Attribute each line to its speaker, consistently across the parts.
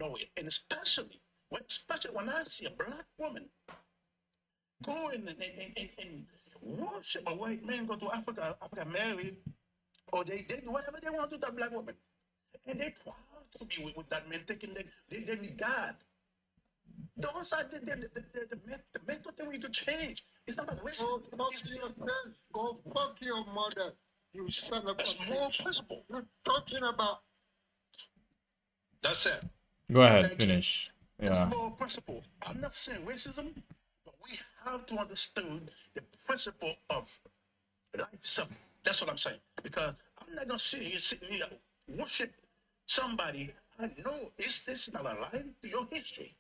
Speaker 1: know it. And especially when I see a black woman go and worship a white man, go to Africa married, or they do whatever they want to that black woman. And they proud to be with that man, thinking they need God. Those are the mental thing we need to change. It's not about racism.
Speaker 2: Go fuck your mother, you son of a
Speaker 1: It's more principle.
Speaker 2: You're talking about.
Speaker 1: That's it.
Speaker 3: Go ahead,
Speaker 1: Thank
Speaker 3: finish.
Speaker 1: you.
Speaker 3: Yeah.
Speaker 1: It's more principle. I'm not saying racism, but we have to understand the principle of life itself. That's what I'm saying. Because I'm not gonna sitting here worship somebody. I know this is not aligned to your history.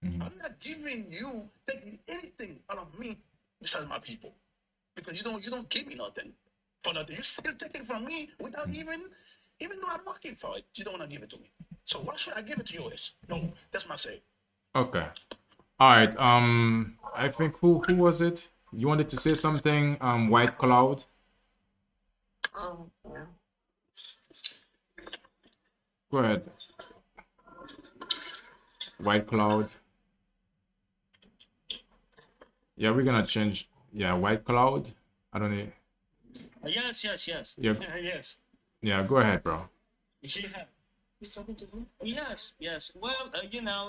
Speaker 1: I'm not giving you taking anything out of me besides my people. Because you don't give me nothing for nothing. You still take it from me without even though I'm working for it, you don't want to give it to me. So why should I give it to yours? No, that's my say.
Speaker 3: Okay. All right. I think who was it? You wanted to say something? White Cloud.
Speaker 2: Oh, yeah.
Speaker 3: Go ahead. White Cloud. Yeah, we're gonna change. Yeah, White Cloud. I don't know.
Speaker 4: Yes.
Speaker 3: Yeah.
Speaker 4: Yes.
Speaker 3: Yeah, go ahead, bro.
Speaker 4: Yeah. Yes. Well,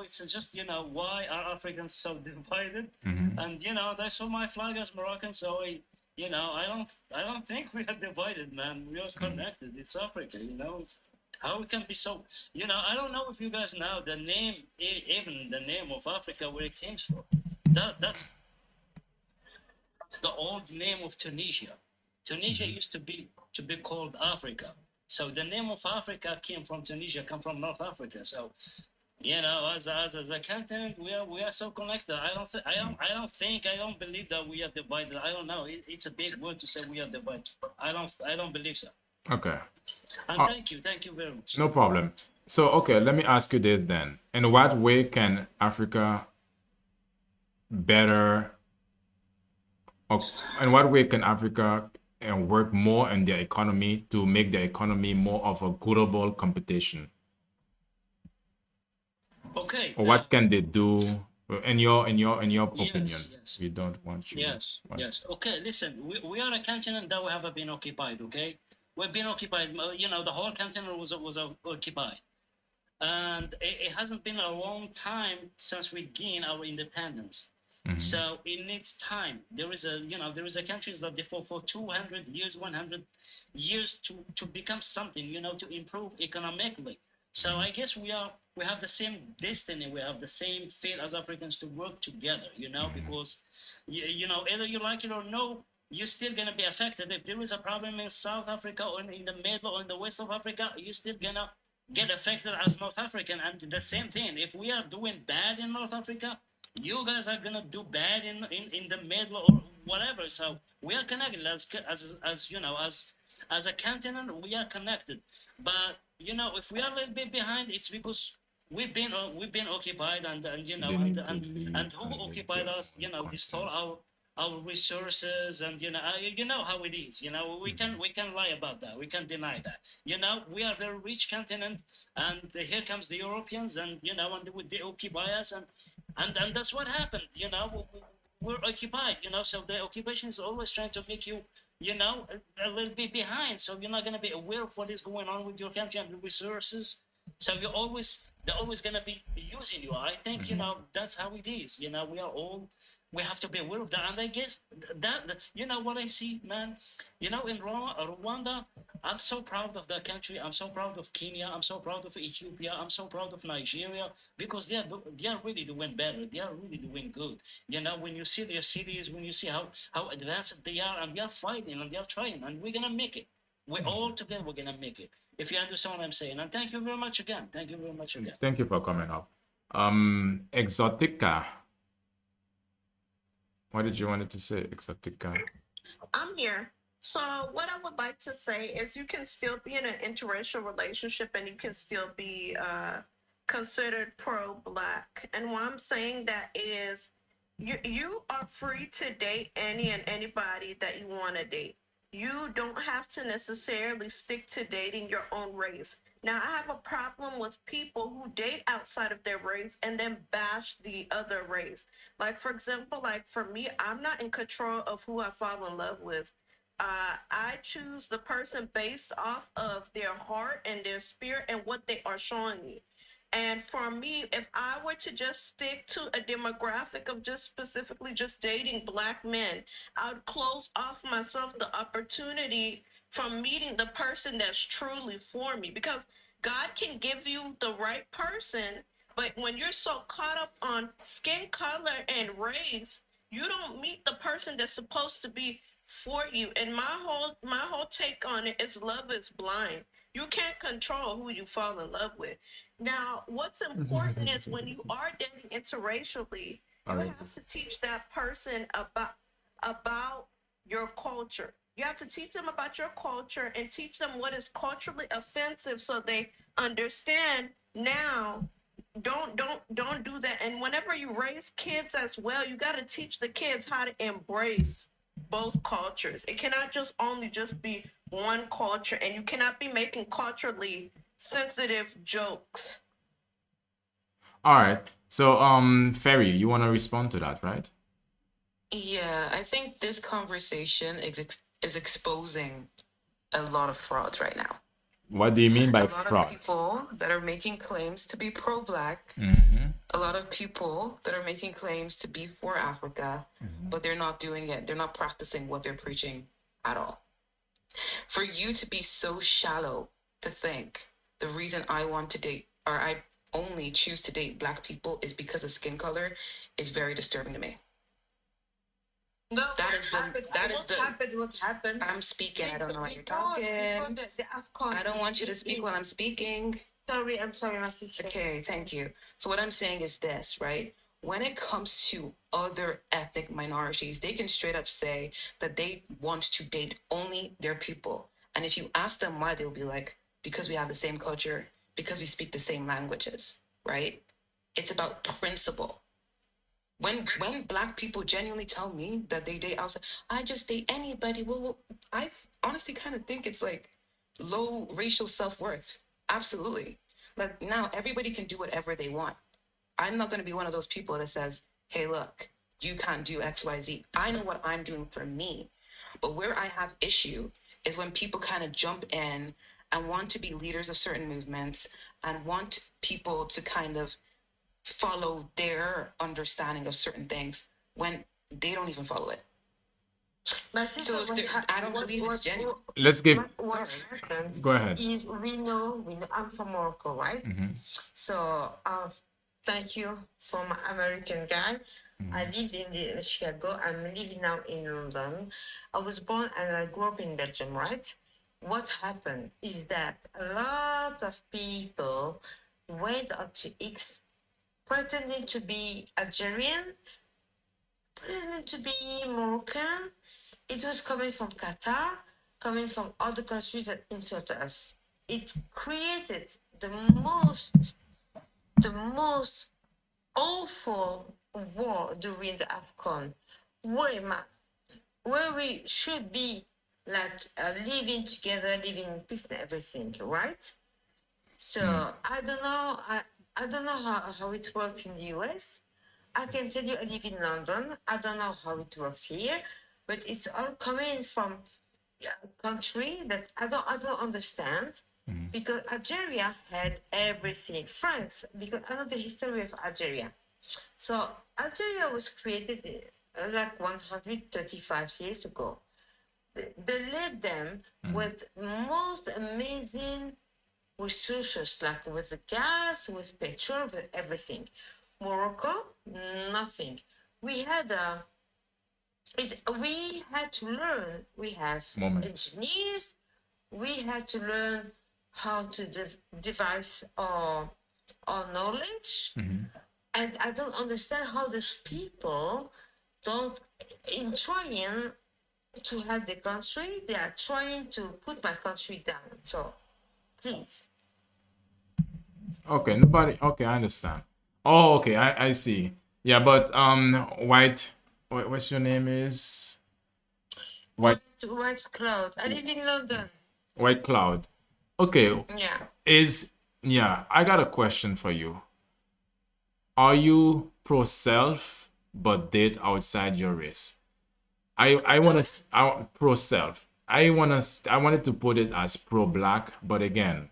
Speaker 4: it's just, why are Africans so divided? And, they saw my flag as Moroccan, so I don't think we are divided, man. We are connected. It's Africa, It's, how we can be so, I don't know if you guys know the name, even the name of Africa, where it came from. That's the old name of Tunisia. Tunisia used to be called Africa. So the name of Africa came from Tunisia, come from North Africa. So, as a continent, we are so connected. I don't believe that we are divided. I don't know. It's a big word to say we are divided. I don't believe so.
Speaker 3: Okay.
Speaker 4: And thank you very much.
Speaker 3: No problem. So, okay, let me ask you this then. In what way can Africa better, or in what way can Africa work more in their economy to make the economy more of a global competition?
Speaker 4: Okay.
Speaker 3: Or what can they do in your opinion?
Speaker 4: Yes.
Speaker 3: We don't want you.
Speaker 4: Yes. Okay, listen, we are a continent that we have been occupied, okay? We've been occupied, the whole continent was occupied. And it hasn't been a long time since we gained our independence. So it needs time. There is a countries that they for 200 years, 100 years to become something, to improve economically. So I guess we have the same destiny. We have the same fate as Africans to work together, because either you like it or no, you're still gonna be affected. If there is a problem in South Africa or in the middle or in the west of Africa, you're still gonna get affected as North African. And the same thing, if we are doing bad in North Africa, you guys are gonna do bad in the middle or whatever. So we are connected as a continent. We are connected, but if we are a little bit behind, it's because we've been occupied and who occupied us, they stole our resources, and how it is. We can lie about that. We can deny that. We are a very rich continent, and here comes the Europeans, and and they occupy us, and that's what happened. We're occupied. So the occupation is always trying to make you, a little bit behind. So you're not gonna be aware of what is going on with your country and the resources. So they're always gonna be using you. I think that's how it is. We have to be aware of that. And I guess that what I see, man, in Rwanda, I'm so proud of that country. I'm so proud of Kenya. I'm so proud of Ethiopia. I'm so proud of Nigeria, because they are really doing better. They are really doing good. When you see their cities, when you see how advanced they are, and they are fighting and they are trying, and we're gonna make it. We're all together. We're gonna make it. If you understand what I'm saying. And thank you very much again. Thank you very much again.
Speaker 3: Thank you for coming up. Exotica. What did you want to say, Exotica?
Speaker 5: I'm here. So what I would like to say is you can still be in an interracial relationship and you can still be considered pro-Black. And why I'm saying that is you are free to date any and anybody that you want to date. You don't have to necessarily stick to dating your own race. Now, I have a problem with people who date outside of their race and then bash the other race. Like, for example, like for me, I'm not in control of who I fall in love with. I choose the person based off of their heart and their spirit and what they are showing me. And for me, if I were to just stick to a demographic of just specifically just dating black men, I would close off myself the opportunity from meeting the person that's truly for me, because God can give you the right person, but when you're so caught up on skin color and race, you don't meet the person that's supposed to be for you. And my whole take on it is love is blind. You can't control who you fall in love with. Now, what's important is when you are dating interracially, you have to teach that person about your culture. You have to teach them about your culture and teach them what is culturally offensive so they understand now. Don't do that. And whenever you raise kids as well, you got to teach the kids how to embrace both cultures. It cannot just only just be one culture, and you cannot be making culturally sensitive jokes.
Speaker 3: All right. So, Ferry, you want to respond to that, right?
Speaker 6: Yeah, I think this conversation is exposing a lot of frauds right now.
Speaker 3: What do you mean by
Speaker 6: A lot of
Speaker 3: frauds?
Speaker 6: people that are making claims to be pro-black, a lot of people that are making claims to be for Africa, but they're not doing it. They're not practicing what they're preaching at all. For you to be so shallow to think the reason I want to date, or I only choose to date black people, is because of skin color is very disturbing to me.
Speaker 7: No,
Speaker 6: That is
Speaker 7: what happened?
Speaker 6: I'm speaking. I don't know what you're
Speaker 7: Before
Speaker 6: talking.
Speaker 7: the AFCON.
Speaker 6: I don't want you to speak while I'm speaking.
Speaker 7: I'm sorry, my sister.
Speaker 6: Okay, thank you. So what I'm saying is this, right? When it comes to other ethnic minorities, they can straight up say that they want to date only their people. And if you ask them why, they'll be like, because we have the same culture, because we speak the same languages, right? It's about principle. When black people genuinely tell me that they date outside, I just date anybody. Well, I honestly kind of think it's like low racial self-worth. Absolutely. Like now everybody can do whatever they want. I'm not going to be one of those people that says, hey, look, you can't do X, Y, Z. I know what I'm doing for me. But where I have issue is when people kind of jump in and want to be leaders of certain movements and want people to kind of follow their understanding of certain things when they don't even follow it.
Speaker 7: My sister,
Speaker 6: I don't believe it's genuine.
Speaker 3: Let's give.
Speaker 7: What happened
Speaker 3: Go ahead.
Speaker 7: is we know I'm from Morocco, right? So thank you for my American guy. I lived in Chicago. I'm living now in London. I was born and I grew up in Belgium, right? What happened is that a lot of people went up to X pretending to be Algerian, pretending to be Moroccan. It was coming from Qatar, coming from other countries that insulted us. It created the most awful war during the AFCON, where we should be like living together, living in peace and everything, right? So I don't know. I don't know how it works in the US. I can tell you I live in London. I don't know how it works here, but it's all coming from a country that I don't understand, because Algeria had everything. France, because I know the history of Algeria. So Algeria was created like 135 years ago. They led them with most amazing resources, like with the gas, with petrol, with everything. Morocco, nothing. We had to learn. We have engineers. We had to learn how to devise our knowledge. And I don't understand how these people don't, in trying to have the country, they are trying to put my country down. So please.
Speaker 3: Okay, nobody. Okay, I understand. Oh, okay, I see. Yeah, but White. What's your name is?
Speaker 7: White Cloud. I live in London.
Speaker 3: White Cloud. Okay,
Speaker 7: Yeah.
Speaker 3: I got a question for you. Are you pro self but date outside your race? I want to pro self. I wanted to put it as pro black, but again,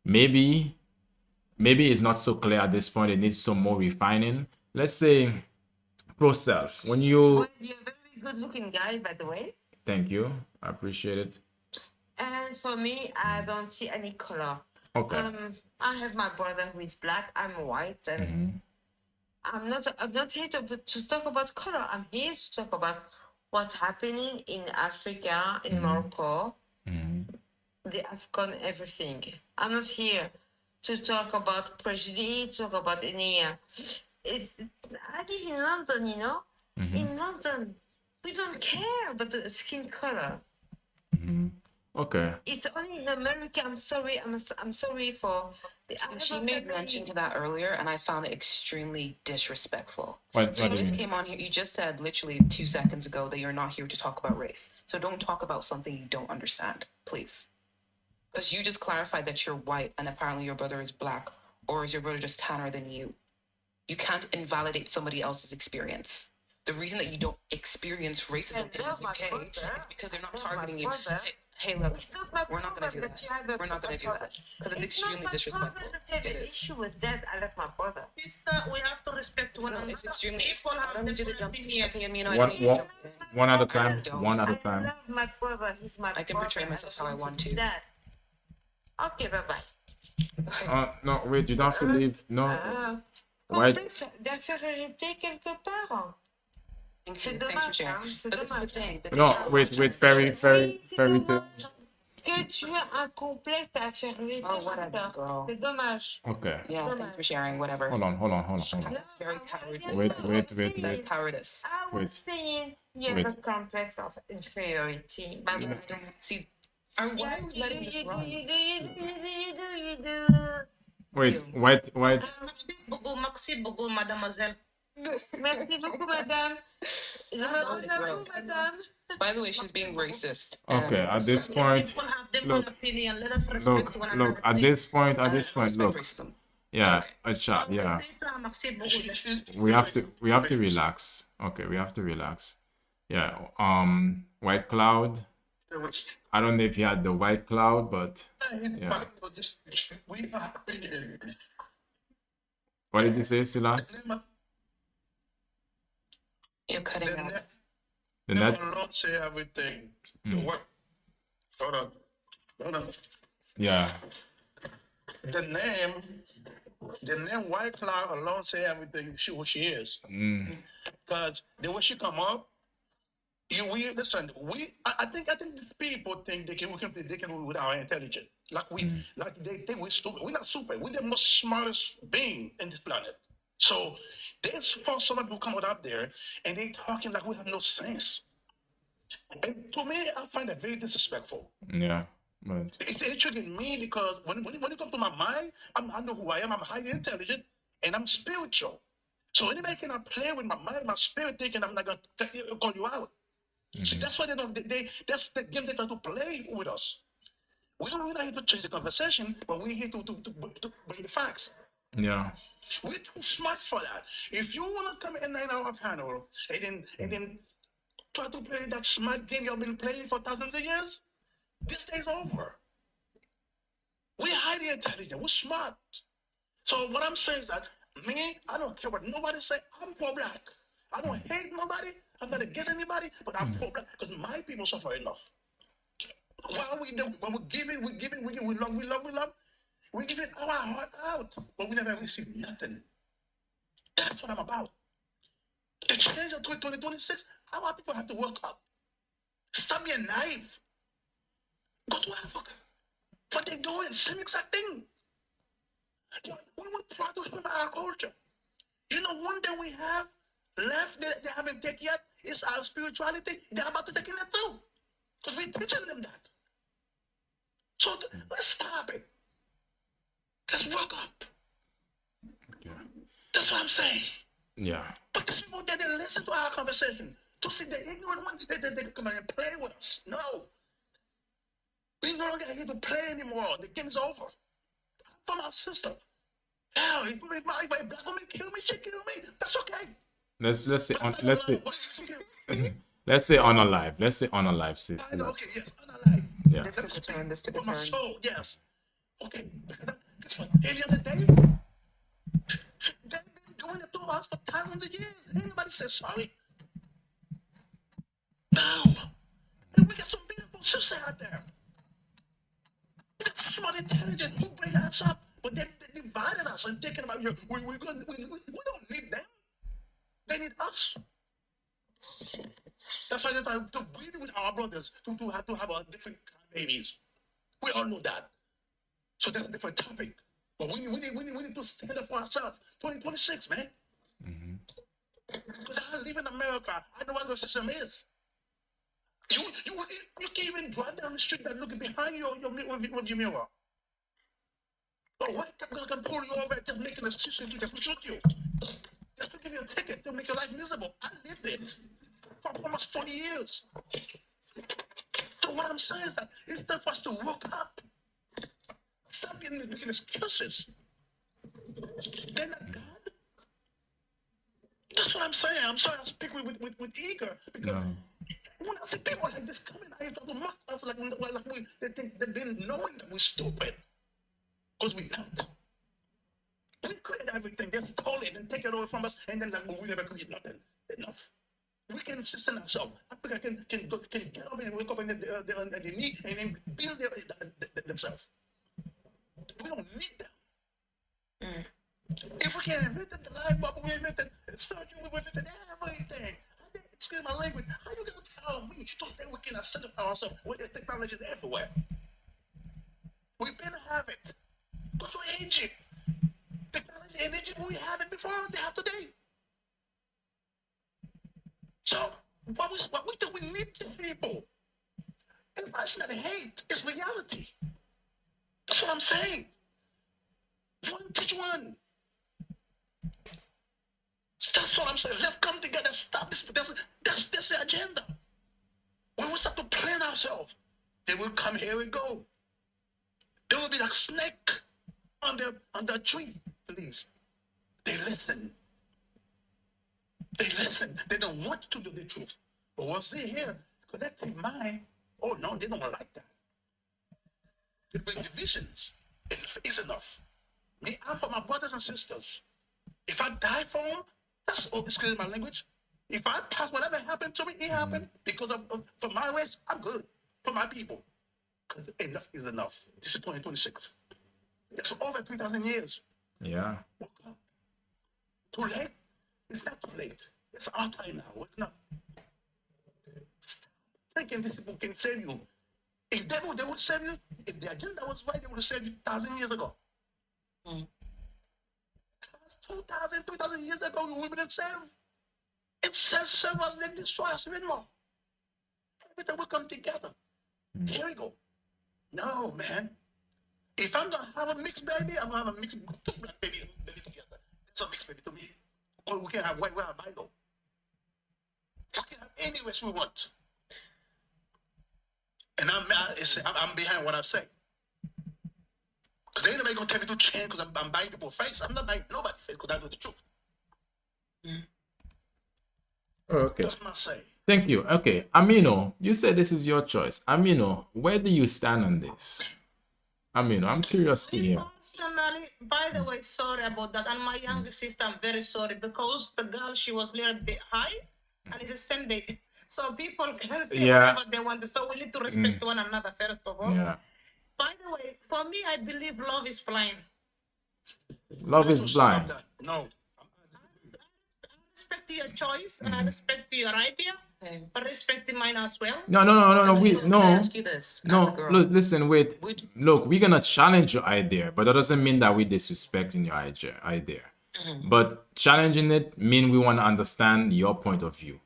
Speaker 3: maybe it's not so clear at this point. It needs some more refining. Let's say pro self. When you
Speaker 7: Well, you're a very good looking guy, by the way.
Speaker 3: thank you, I appreciate it.
Speaker 7: And for me, I don't see any color.
Speaker 3: Okay.
Speaker 7: I have my brother who is black. I'm white, and I'm not here to talk about color. I'm here to talk about what's happening in Africa, in Morocco. The Afghan everything. I'm not here to talk about prejudice, talk about any. I live in London, you know. In London, we don't care about the skin color.
Speaker 3: Okay.
Speaker 7: It's only in America. I'm sorry. I'm sorry for.
Speaker 6: She made mention to that earlier, and I found it extremely disrespectful.
Speaker 3: What
Speaker 6: So
Speaker 3: do
Speaker 6: you
Speaker 3: you
Speaker 6: just
Speaker 3: mean?
Speaker 6: came on here, you just said literally 2 seconds ago that you're not here to talk about race. So don't talk about something you don't understand, please. Because you just clarified that you're white and apparently your brother is black, or is your brother just tanner than you? You can't invalidate somebody else's experience. The reason that you don't experience racism in the UK is because they're not targeting you. Hey, look,
Speaker 7: It's not my
Speaker 6: we're not going to do
Speaker 7: problem
Speaker 6: that.
Speaker 7: you have a
Speaker 6: We're not going to do that. Because it's
Speaker 7: It's not
Speaker 6: extremely
Speaker 7: my
Speaker 6: disrespectful.
Speaker 7: problem that you have
Speaker 6: It
Speaker 7: an
Speaker 6: is.
Speaker 7: issue with that. I love my brother.
Speaker 5: Sister, we have to respect one
Speaker 6: No,
Speaker 5: another.
Speaker 6: it's extremely.
Speaker 5: People
Speaker 6: I
Speaker 5: have
Speaker 6: don't need you to
Speaker 5: different
Speaker 6: jump.
Speaker 5: opinions.
Speaker 6: Okay, you know, I
Speaker 3: One,
Speaker 6: don't need you to
Speaker 3: one,
Speaker 6: jump in.
Speaker 3: one at a
Speaker 6: I
Speaker 3: time.
Speaker 6: don't.
Speaker 3: One at a
Speaker 7: I
Speaker 3: time.
Speaker 7: love my brother. He's my
Speaker 6: I can
Speaker 7: brother.
Speaker 6: portray myself how I want to.
Speaker 7: That. Okay, bye bye.
Speaker 3: No, wait. You don't have to leave. No. White.
Speaker 7: Complexe d'infériorité quelque part.
Speaker 6: Thanks
Speaker 7: C'est
Speaker 6: for
Speaker 7: dommage,
Speaker 6: sharing.
Speaker 7: hein, c'est
Speaker 6: But this is the
Speaker 7: dommage.
Speaker 6: thing. that
Speaker 3: No,
Speaker 6: they don't
Speaker 3: wait.
Speaker 6: understand.
Speaker 3: Very,
Speaker 7: Oui,
Speaker 3: very,
Speaker 7: c'est
Speaker 3: very.
Speaker 7: dommage que tu aies un complexe d'infériorité.
Speaker 6: Oh, whatever,
Speaker 7: sister.
Speaker 6: girl.
Speaker 7: C'est dommage.
Speaker 3: Okay.
Speaker 6: Yeah, thanks for sharing. Whatever.
Speaker 3: Hold on.
Speaker 6: That's very cowardly.
Speaker 3: Wait.
Speaker 6: That's cowardice.
Speaker 7: I was saying you have
Speaker 3: Wait.
Speaker 7: a complex of inferiority. But
Speaker 6: See, why are we letting this run?
Speaker 7: you do.
Speaker 3: Wait. White.
Speaker 5: Merci beaucoup, mademoiselle.
Speaker 7: Merci beaucoup, madame. Je me rends à vous, madame.
Speaker 6: By the way, she's being racist.
Speaker 3: Okay.
Speaker 6: And
Speaker 3: At this point,
Speaker 5: People have their own
Speaker 3: look.
Speaker 5: opinion. Let us respect one another.
Speaker 3: Look. At this point,
Speaker 6: I don't respect
Speaker 3: look.
Speaker 6: racism.
Speaker 3: Yeah.
Speaker 6: Okay.
Speaker 3: A chat. Yeah.
Speaker 5: Merci beaucoup.
Speaker 3: We have to relax. Okay. We have to relax. Yeah. White cloud. I don't know if you had the white cloud, but yeah. What did you say, Sila?
Speaker 6: You're cutting
Speaker 1: The
Speaker 6: out.
Speaker 1: net,
Speaker 3: The net.
Speaker 1: Lord say everything. The what? Hold on.
Speaker 3: Yeah.
Speaker 1: The name White Cloud alone say everything. Who she is. Because the way she come up, I think these people think they can with our intelligence. Like they think we're stupid. We're not stupid. We're the most smartest being in this planet. So there's someone who come out there and they talking like we have no sense. And to me, I find that very disrespectful.
Speaker 3: Yeah. But
Speaker 1: It's triggering me because when it comes to my mind, I know who I am. I'm highly intelligent and I'm spiritual. So anybody cannot play with my mind, my spirit, thinking I'm not gonna call you out. See, that's why that's the game they try to play with us. We're not here to change the conversation, but we're here to bring the facts.
Speaker 3: yeah.
Speaker 1: We're too smart for that. If you want to come in 9-hour panel and then try to play that smart game you've been playing for thousands of years, this day's over. We're highly intelligent. We're smart. So what I'm saying is that me, I don't care what nobody say. I'm pro-black. I don't hate nobody. I'm not against anybody, but I'm pro-black because my people suffer enough. While when we're giving, we love. We're giving our heart out, but we never receive nothing. That's what I'm about. The change of 2026, our people have to work up. Stop being naive. Go to Africa. What they're doing, same exact thing. We were proud to remember our culture. You know, one thing we have left that they haven't taken yet is our spirituality. They're about to take it too. Because we're teaching them that. So let's stop it. Let's work up.
Speaker 3: Yeah.
Speaker 1: That's what I'm saying.
Speaker 3: Yeah.
Speaker 1: But these people that they listen to our conversation, to see the ignorant ones, they come and play with us. No. We no longer get to play anymore. The game's over. For my sister. Hell, if a black woman kill me, she kill me. That's okay.
Speaker 3: Let's say
Speaker 1: But I'm
Speaker 3: on
Speaker 1: not
Speaker 3: let's
Speaker 1: gonna
Speaker 3: say
Speaker 1: lie.
Speaker 3: let's say on a live. Let's say on a live.
Speaker 1: I know, okay, yes, unalive.
Speaker 3: Yeah.
Speaker 6: This took a turn. This took a
Speaker 1: For my
Speaker 6: turn.
Speaker 1: soul, yes. Okay, guess what? Any other day, they've been doing it to us for thousands of years. Ain't nobody said sorry. No. And we got some beautiful sisters out there. We got smart, intelligent, who bring us up, but they divided us and thinking about you. We don't need them. They need us. That's why they're trying to breed with our brothers to have a different kind of babies. We all know that. So that's a different topic. But we need to stand up for ourselves. 2026, man. Because I live in America. I know what the system is. You can't even drive down the street and look behind you with your mirror. So what guy can pull you over and just make an decision to just shoot you? Just to give you a ticket to make your life miserable. I lived it for almost 40 years. So what I'm saying is that it's time for us to look up. Stop making excuses. They're not God. That's what I'm saying. I'm sorry I speak with eager because when I see people like this coming out here talking mock us like they think they've been knowing that we're stupid. Because we're not. We create everything, they stole it and take it away from us, and then like, well, we never create nothing. Enough. We can sustain ourselves. Africa can get up and wake up on the knee and then build themselves. We don't need them. If we can invent the life bubble, we invented surgery, we invented everything. Excuse my language. How you gonna tell me that we cannot set up ourselves with this technology everywhere? We better have it. Go to Egypt. Technology in Egypt, we have it before they have today. So what we do, we need these people. It's not hate, it's reality. That's what I'm saying. One teach one. That's what I'm saying. Let's come together and stop this. That's the agenda. When we start to plan ourselves, they will come, here we go. They will be like snake on the tree, please. They listen. They listen. They don't want to do the truth. But once they hear collective mind, oh no, they don't like that. It brings divisions. Enough is enough. Me, I'm for my brothers and sisters. If I die for them, that's, oh, excuse my language. If I pass, whatever happened to me, it happened because for my race, I'm good. For my people. Because enough is enough. This is 2026. That's over 3,000 years.
Speaker 3: Yeah.
Speaker 1: Wake up. Too late? It's not too late. It's our time now. Wake up. Stop thinking these people can save you. If they would save you. If the agenda was right, they would have saved you 1,000 years ago. 2,000, 3,000 years ago, we wouldn't serve. It says serve us, then destroy us even more. Everything will come together. Here we go. No, man. If I'm gonna have a mixed baby, I'm gonna have a mixed two black baby together. It's a mixed baby to me. Or we can have white, we have Bible. We can have any race we want. And I'm behind what I say. Because ain't nobody gonna tell me to change because I'm buying people's face. I'm not buying nobody's face because I know the truth.
Speaker 3: Okay.
Speaker 1: That's my say.
Speaker 3: Thank you. Okay. Amino, you said this is your choice. Amino, where do you stand on this? Amino, I'm curious to hear.
Speaker 5: Personally, by the way, sorry about that. And my younger sister, I'm very sorry because the girl, she was a little bit high and it's a Sunday. So people can say whatever they want to. So we need to respect one another, first of all.
Speaker 3: Yeah.
Speaker 5: By the way, for me, I believe love is blind.
Speaker 3: Love is blind.
Speaker 1: No.
Speaker 5: I respect your choice and I respect your idea, but respect mine as well.
Speaker 3: No.
Speaker 6: Can I ask you this? As a girl,
Speaker 3: Listen, wait. Look, we're gonna challenge your idea, but that doesn't mean that we disrespecting your idea. But challenging it mean we want to understand your point of view.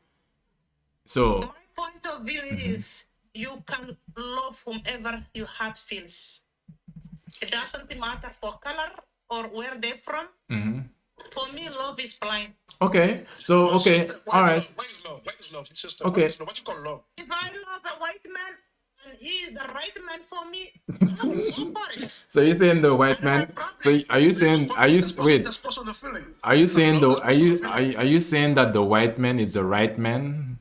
Speaker 3: So
Speaker 5: My point of view is you can love whomever your heart feels. It doesn't matter for color or where they're from. For me, love is blind.
Speaker 3: okay. So okay. All right.
Speaker 1: What is love? What is love, sister?
Speaker 3: Okay.
Speaker 1: What you call love?
Speaker 5: If I love a white man,
Speaker 6: and he is the right man for me, I will go for it.
Speaker 3: So you're saying the white man? So are you saying? Are you wait?
Speaker 1: That's personal feeling.
Speaker 3: Are you saying though?
Speaker 1: That's personal feeling.
Speaker 3: Are you saying that the white man is the right man?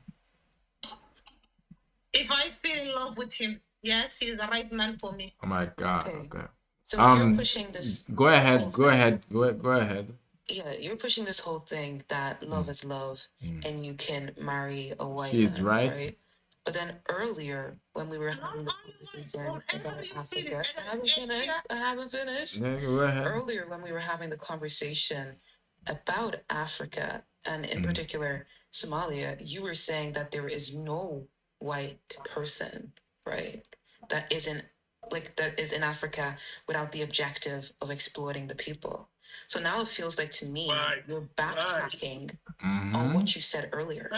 Speaker 6: If I feel in love with him, yes, he's the right man for me.
Speaker 3: Oh my God.
Speaker 6: Okay.
Speaker 3: Okay.
Speaker 6: So you're pushing this.
Speaker 3: Go ahead. Go ahead. Go ahead.
Speaker 6: Yeah, you're pushing this whole thing that love is love, and you can marry a white
Speaker 3: She's
Speaker 6: man,
Speaker 3: right.
Speaker 6: But then earlier, when we were having the conversation about Africa, I haven't finished.
Speaker 3: Then go ahead.
Speaker 6: Earlier, when we were having the conversation about Africa and in particular Somalia, you were saying that there is no white person, right? That isn't that is in Africa without the objective of exploiting the people. So now it feels like to me you're backtracking on what you said earlier.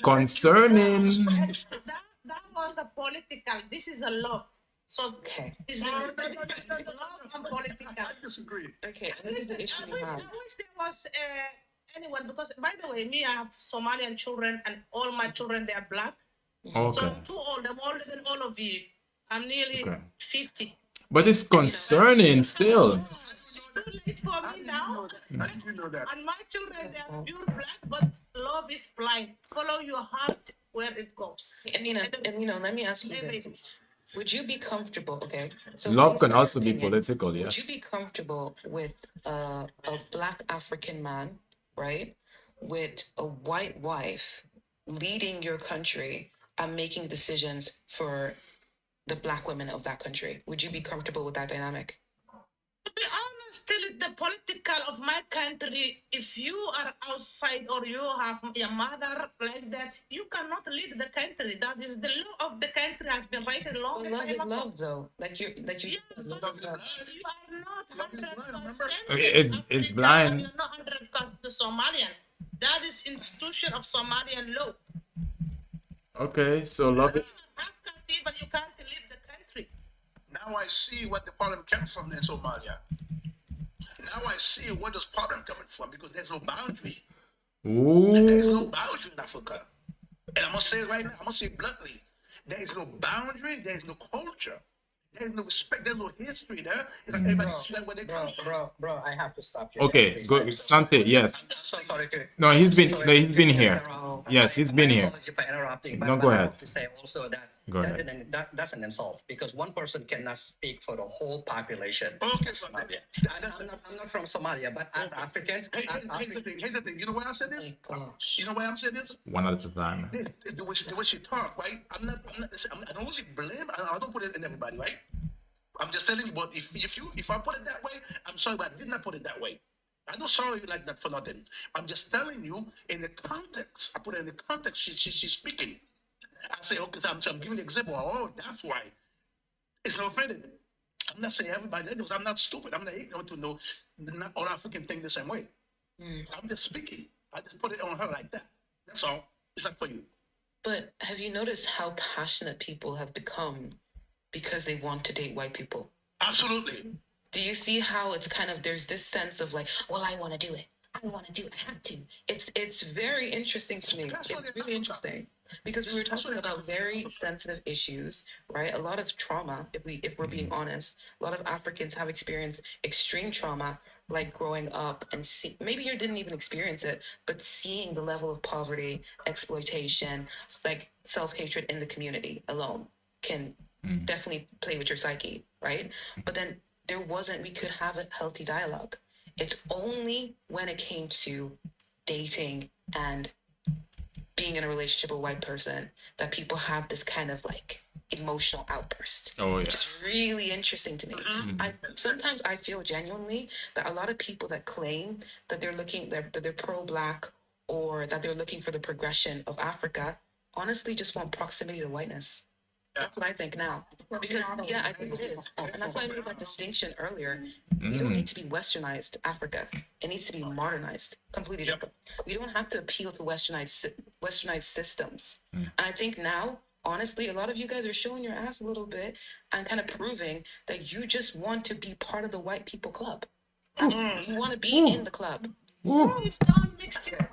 Speaker 3: Concerning.
Speaker 6: That was a political. This is a love. So okay, this is love and political.
Speaker 1: I disagree.
Speaker 6: Okay, this is the issue we have. I wish there was anyone because by the way, me I have Somalian children and all my children they are black.
Speaker 3: Okay.
Speaker 6: So I'm too old. I'm older than all of you. I'm nearly 50.
Speaker 3: But it's concerning still.
Speaker 6: It's too late for me now.
Speaker 1: I do know that.
Speaker 6: And my children, they are pure black, but love is blind. Follow your heart where it goes. Let me ask you this. Would you be comfortable, okay? So
Speaker 3: Love can also be political,
Speaker 6: would
Speaker 3: yes.
Speaker 6: you be comfortable with a black African man, right? With a white wife leading your country and making decisions for the black women of that country? Would you be comfortable with that dynamic? To be honest, till the political of my country, if you are outside or you have a mother like that, you cannot lead the country. That is the law of the country has been written long time ago. Love though. You are not 100%.
Speaker 3: It's blind.
Speaker 6: You're not 100% Somalian. That is institution of Somalian law.
Speaker 3: Okay, so love it.
Speaker 6: But you can't leave the country.
Speaker 1: Now I see what the problem came from in Somalia. Now I see where this problem coming from because there's no boundary. There's no boundary in Africa. And I'm gonna say it right now, I'm gonna say it bluntly. There is no boundary, there is no culture, there's no respect, there's no history there. It's like everybody's where they come from.
Speaker 8: Bro, I have to stop you.
Speaker 3: Okay,
Speaker 8: Please,
Speaker 3: go
Speaker 8: I'm so
Speaker 3: Sante,
Speaker 8: sorry.
Speaker 3: yes.
Speaker 8: I'm so sorry to.
Speaker 3: No, he's been
Speaker 8: to
Speaker 3: here.
Speaker 8: interrupt.
Speaker 3: Yes, he's been
Speaker 8: I
Speaker 3: here.
Speaker 8: apologize for interrupting,
Speaker 3: No,
Speaker 8: but
Speaker 3: go
Speaker 8: I
Speaker 3: ahead.
Speaker 8: have to say also that
Speaker 3: Go ahead.
Speaker 8: that's an insult because one person cannot speak for the whole population.
Speaker 1: Okay,
Speaker 8: of Somalia. I'm not from Somalia, but as Africans,
Speaker 1: Here's the thing. You know why I said this? You know why I'm saying this?
Speaker 3: One at a time.
Speaker 1: The way she talk, right? I don't really blame. I don't put it in everybody, right? I'm just telling you. But if I put it that way, I'm sorry, but I did not put it that way. I don't sorry you like that for nothing. I'm just telling you in the context. I put it in the context. She's speaking. I say, okay, so I'm giving an example. Oh, that's why. It's not offended. I'm not saying everybody because I'm not stupid. I'm not ignorant to know not all African think the same way. I'm just speaking. I just put it on her like that. That's all. It's not for you.
Speaker 6: But have you noticed how passionate people have become because they want to date white people?
Speaker 1: Absolutely.
Speaker 6: Do you see how it's kind of there's this sense of like, well, I want to do it. I want to do it. I have to. It's very interesting to me. It's really interesting because we were talking about very sensitive issues, right? A lot of trauma. If we're being honest, a lot of Africans have experienced extreme trauma, like growing up and maybe you didn't even experience it, but seeing the level of poverty, exploitation, like self-hatred in the community alone can definitely play with your psyche, right? But then we could have a healthy dialogue. It's only when it came to dating and being in a relationship with a white person that people have this kind of like emotional outburst.
Speaker 3: Oh, yeah.
Speaker 6: Which is really interesting to me. Sometimes I feel genuinely that a lot of people that claim that they're pro-black or that they're looking for the progression of Africa honestly just want proximity to whiteness. That's what I think now. Because, I think it is. And that's why I made that distinction earlier. We don't need to be westernized Africa. It needs to be modernized. Completely different. We don't have to appeal to westernized systems. And I think now, honestly, a lot of you guys are showing your ass a little bit and kind of proving that you just want to be part of the white people club. You want to be in the club. It's not mixed here.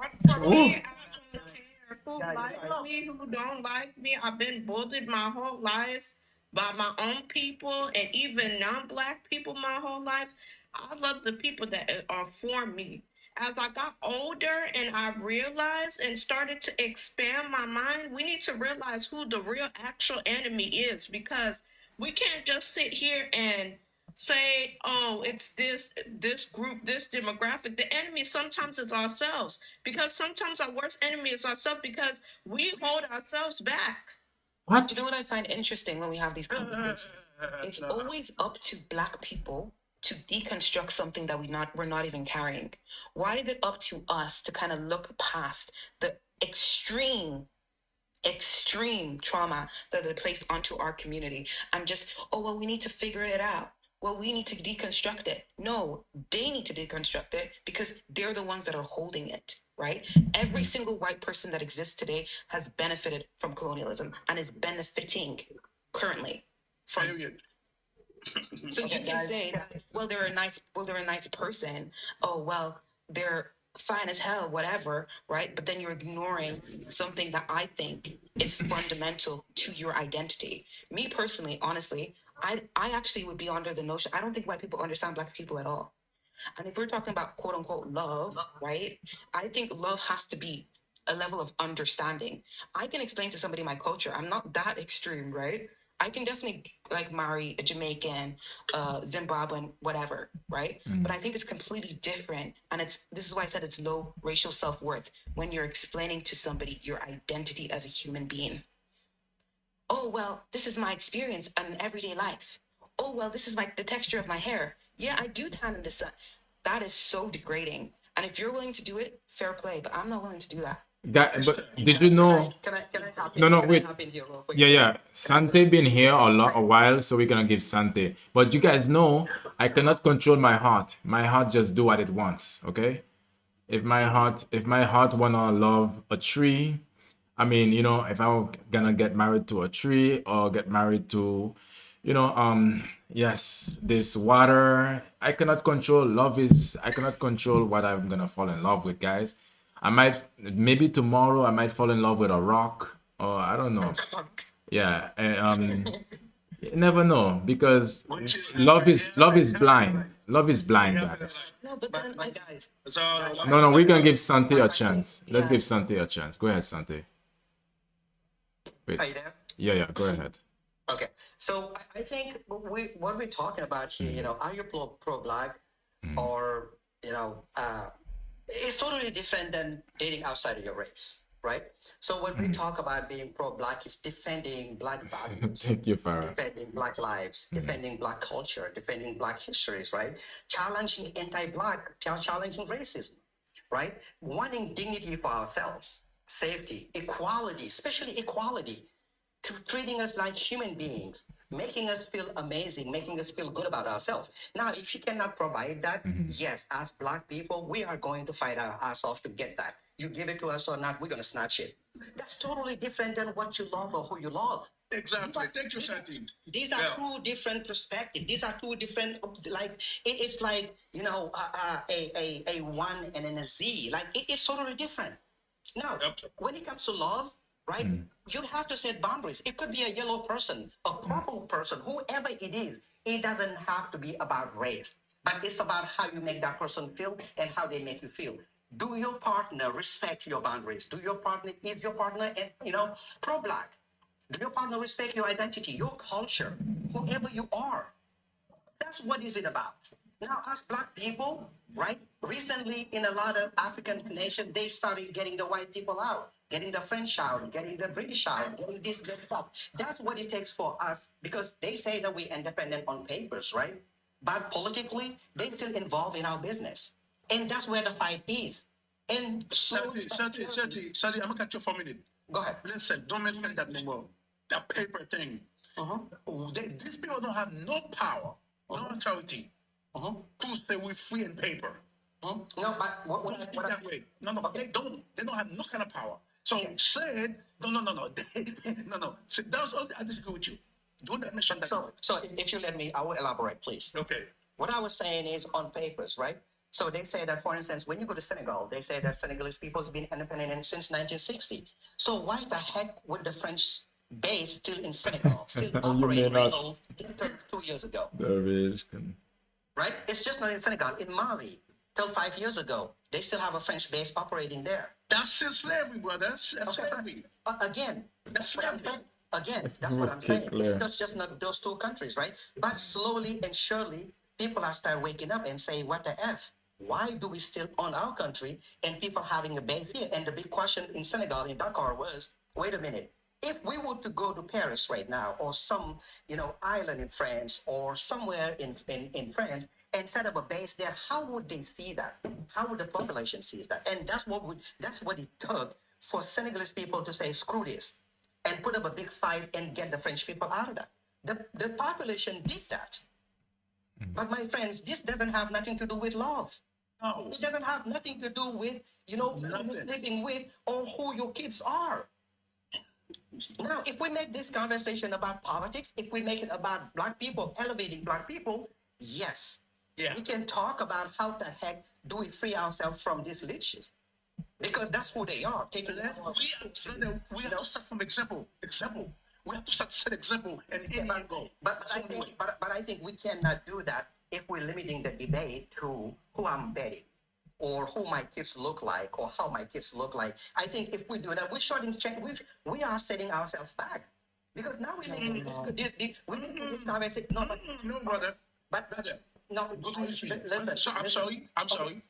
Speaker 6: Who like me, who don't like me. I've been bullied my whole life.
Speaker 5: by my own people and even non-black people my whole life. I love the people that are for me. As I got older and I realized and started to expand my mind, we need to realize who the real actual enemy is, because we can't just sit here and say, oh, it's this group, this demographic. The enemy sometimes is ourselves, because sometimes our worst enemy is ourselves because we hold ourselves back.
Speaker 6: You know
Speaker 3: What?
Speaker 6: what I find interesting when we have these conversations? It's always up to Black people to deconstruct something that we're not even carrying. Why is it up to us to kind of look past the extreme trauma that they placed onto our community and just, oh, well, we need to figure it out. Well, we need to deconstruct it. No, they need to deconstruct it because they're the ones that are holding it, right? Every single white person that exists today has benefited from colonialism and is benefiting currently from.
Speaker 1: Period.
Speaker 6: So you can say that, well, they're a nice person. Oh, well, they're fine as hell, whatever, right? But then you're ignoring something that I think is fundamental to your identity. Me personally, honestly, I actually would be under the notion, I don't think white people understand Black people at all. And if we're talking about quote unquote love, right? I think love has to be a level of understanding. I can explain to somebody my culture. I'm not that extreme, right? I can definitely like marry a Jamaican, Zimbabwean, whatever, right? But I think it's completely different. And this is why I said it's low racial self-worth when you're explaining to somebody your identity as a human being. Oh, well, this is my experience in everyday life. Oh, well, this is the texture of my hair. Yeah, I do tan in the sun. That is so degrading. And if you're willing to do it, fair play. But I'm not willing to do that.
Speaker 3: But did you know?
Speaker 8: Can I hop in?
Speaker 3: No, no,
Speaker 8: Can
Speaker 3: wait.
Speaker 8: I hop in here real quick?
Speaker 3: Yeah, yeah.
Speaker 8: Can I
Speaker 3: Sante
Speaker 8: just-
Speaker 3: been here a while, so we're gonna give Sante. But you guys know I cannot control my heart. My heart just do what it wants. Okay. If my heart wanna love a tree, I mean, if I'm gonna get married to a tree or get married to, yes, this water, I cannot control. I cannot control what I'm gonna fall in love with, guys. Maybe tomorrow I might fall in love with a rock, or I don't know. Yeah, you never know because love is blind. Love is blind, guys.
Speaker 6: No, but then
Speaker 8: But guys,
Speaker 1: So,
Speaker 3: No, we're gonna give Santi a
Speaker 6: I think-
Speaker 3: chance. Let's
Speaker 6: yeah.
Speaker 3: give Santi a chance. Go ahead, Santi. Wait.
Speaker 8: are you there?
Speaker 3: Yeah, go ahead.
Speaker 8: Okay, so I think what we're talking about here, are you pro-Black or, it's totally different than dating outside of your race, right? So when we talk about being pro-Black, it's defending Black values,
Speaker 3: Thank you, Farah.
Speaker 8: defending Black lives, defending Black culture, defending Black histories, right? Challenging anti-Black, challenging racism, right? Wanting dignity for ourselves, safety, equality, especially equality, to treating us like human beings, making us feel amazing, making us feel good about ourselves. Now, if you cannot provide that, yes, as Black people, we are going to fight our ass off to get that. You give it to us or not, we're going to snatch it. That's totally different than what you love or who you love.
Speaker 1: exactly. Thank you, Santi.
Speaker 8: These are
Speaker 1: Yeah.
Speaker 8: two different perspectives. These are two different, like, it's like, a one and then a Z. Like, it is totally different. Now,
Speaker 1: Yep.
Speaker 8: when it comes to love, right, you have to set boundaries. It could be a yellow person, a purple person, whoever it is. It doesn't have to be about race, but it's about how you make that person feel and how they make you feel. Do your partner respect your boundaries? Is your partner, pro-Black? Do your partner respect your identity, your culture, whoever you are? That's what is it about. Now, as Black people, right? Recently, in a lot of African nations, they started getting the white people out, getting the French out, getting the British out, getting this, getting that. That's what it takes for us, because they say that we're independent on papers, right? But politically, they still involved in our business, and that's where the fight is. And so,
Speaker 1: Santi, I'm gonna cut you for a minute.
Speaker 8: go ahead.
Speaker 1: Listen, don't mention that no more. That paper thing. These people don't have no power, no authority to say we're free in paper.
Speaker 8: No, but
Speaker 1: Don't speak that way. No, they don't. They don't have no kind of power. So said, no. No. So that's all. I disagree with you. Don't mention that.
Speaker 8: So if you let me, I will elaborate, please.
Speaker 1: Okay.
Speaker 8: What I was saying is on papers, right? So they say that, for instance, when you go to Senegal, they say that Senegalese people has been independent since 1960. So why the heck would the French base still in Senegal, still
Speaker 3: You may
Speaker 8: operating
Speaker 3: not.
Speaker 8: till 2 years ago,
Speaker 3: Dervish can.
Speaker 8: right? It's just not in Senegal. In Mali, till 5 years ago, they still have a French base operating there.
Speaker 1: That's still slavery, brothers. That's
Speaker 8: Okay,
Speaker 1: slavery.
Speaker 8: again,
Speaker 1: That's
Speaker 8: what I'm
Speaker 1: slavery.
Speaker 8: saying. Again, that's what I'm
Speaker 3: Okay,
Speaker 8: saying.
Speaker 3: clear.
Speaker 8: It's just not those two countries, right? But slowly and surely, people are start waking up and saying, "What the f? Why do we still own our country and people having a base here?" And the big question in Senegal, in Dakar, was, "Wait a minute. If we were to go to Paris right now, or some island in France, or somewhere in France, and set up a base there, how would they see that? How would the population see that?" And that's what it took for Senegalese people to say, "Screw this," and put up a big fight and get the French people out of that. The population did that. But my friends, this doesn't have nothing to do with love.
Speaker 1: No.
Speaker 8: It doesn't have nothing to do with, who you're living with or who your kids are. Now, if we make this conversation about politics, if we make it about black people, elevating black people, yes,
Speaker 1: Yeah.
Speaker 8: we can talk about how the heck do we free ourselves from these leeches. Because that's who they are, taking
Speaker 1: We have to start from example. We have to start to set example and anyone go.
Speaker 8: But I think we cannot do that if we're limiting the debate to who I'm betting, or who my kids look like, or how my kids look like. I think if we do that, we are setting ourselves back. Because now we're making this conversation.
Speaker 1: No, brother.
Speaker 8: But
Speaker 1: Brother.
Speaker 8: no,
Speaker 1: Go to history.
Speaker 8: listen,
Speaker 1: I'm sorry. I'm sorry.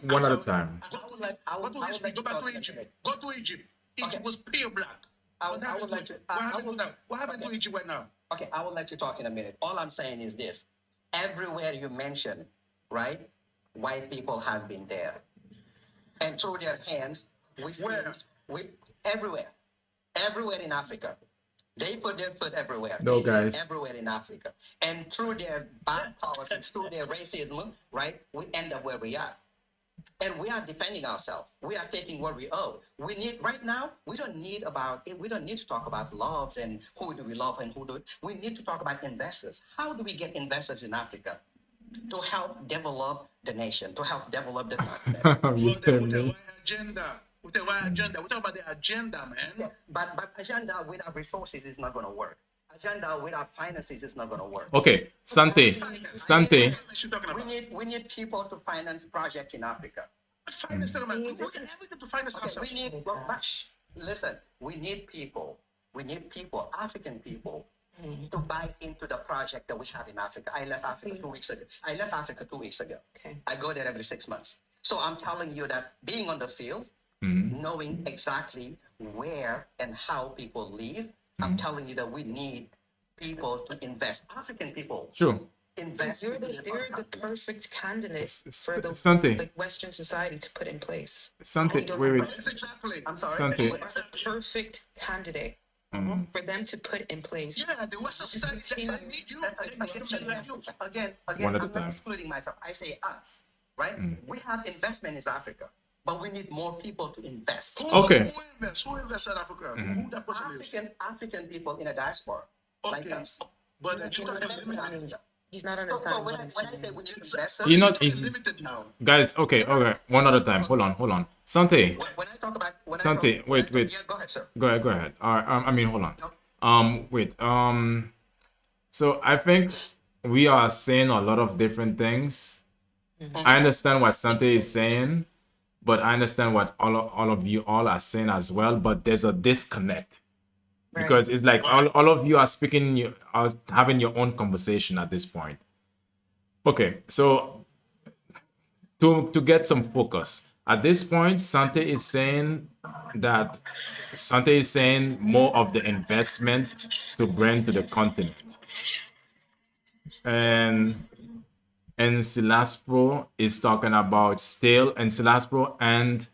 Speaker 3: One at a time.
Speaker 1: Go to history. Go back to Egypt. Go to Egypt. Egypt was pure black.
Speaker 8: I would like to.
Speaker 1: What happened to Egypt right now?
Speaker 8: Okay, I will let you talk in a minute. All I'm saying is this: everywhere you mention, right, white people has been there, and through their hands, everywhere in Africa, they put their foot everywhere.
Speaker 3: No,
Speaker 8: They live
Speaker 3: guys.
Speaker 8: everywhere in Africa, and through their bad policies, through their racism, right, we end up where we are. And we are defending ourselves. We are taking what we owe. We need right now. We don't need to talk about loves and who do we love and who do we need to talk about investors. How do we get investors in Africa to help develop the nation, to help develop the continent?
Speaker 3: You
Speaker 1: With
Speaker 3: hear
Speaker 1: the
Speaker 3: me?
Speaker 1: right agenda. With the right agenda. We talk about the agenda, man.
Speaker 8: Yeah, but agenda without resources is not going to work. Agenda without finances is not going to work.
Speaker 3: Okay, Sante.
Speaker 1: What you talking about?
Speaker 8: We need people to finance projects in Africa.
Speaker 1: Finance, talking about. We can everything to finance
Speaker 8: Okay,
Speaker 1: ourselves.
Speaker 8: listen, we need people, African people, to buy into the project that we have in Africa. I left Africa 2 weeks ago.
Speaker 5: Okay.
Speaker 8: I go there every 6 months. So I'm telling you that being on the field, knowing exactly where and how people live, I'm telling you that we need people to invest. African people
Speaker 3: Sure.
Speaker 8: invest.
Speaker 9: You're
Speaker 8: into
Speaker 9: the perfect candidate for the
Speaker 3: Sante.
Speaker 9: like Western society to put in place.
Speaker 3: Sante,
Speaker 9: don't
Speaker 3: wait.
Speaker 1: Yes, exactly.
Speaker 8: I'm sorry.
Speaker 3: Sante.
Speaker 9: You're the perfect candidate for them to put in place.
Speaker 1: Yeah, the Western society that need you. They need you.
Speaker 8: Again,
Speaker 3: One at a
Speaker 8: I'm
Speaker 3: time.
Speaker 8: not excluding myself. I say us, right? We have investment in Africa, but we need more people to invest.
Speaker 3: Okay.
Speaker 1: Who invests in Africa? Who that person is?
Speaker 8: African people in a diaspora, like
Speaker 1: Okay.
Speaker 8: us.
Speaker 1: But
Speaker 8: We
Speaker 1: you talking
Speaker 8: invest in
Speaker 1: about
Speaker 8: Africa.
Speaker 9: He's not
Speaker 8: So
Speaker 9: understanding.
Speaker 8: when I say we need investors,
Speaker 3: You're not
Speaker 1: limited now.
Speaker 3: guys. Okay. One at a time. Hold on. Sante.
Speaker 8: when I talk about
Speaker 3: Sante, wait.
Speaker 8: Yeah, go ahead, sir.
Speaker 3: Go ahead. All right. Hold on. Wait. So I think we are saying a lot of different things. I understand what Sante is saying, but I understand what all of you all are saying as well. But there's a disconnect because it's like all of you are speaking, you are having your own conversation at this point. Okay, so to get some focus at this point, Sante is saying more of the investment to bring to the continent, and Silaspro is talking about still, and Silaspro and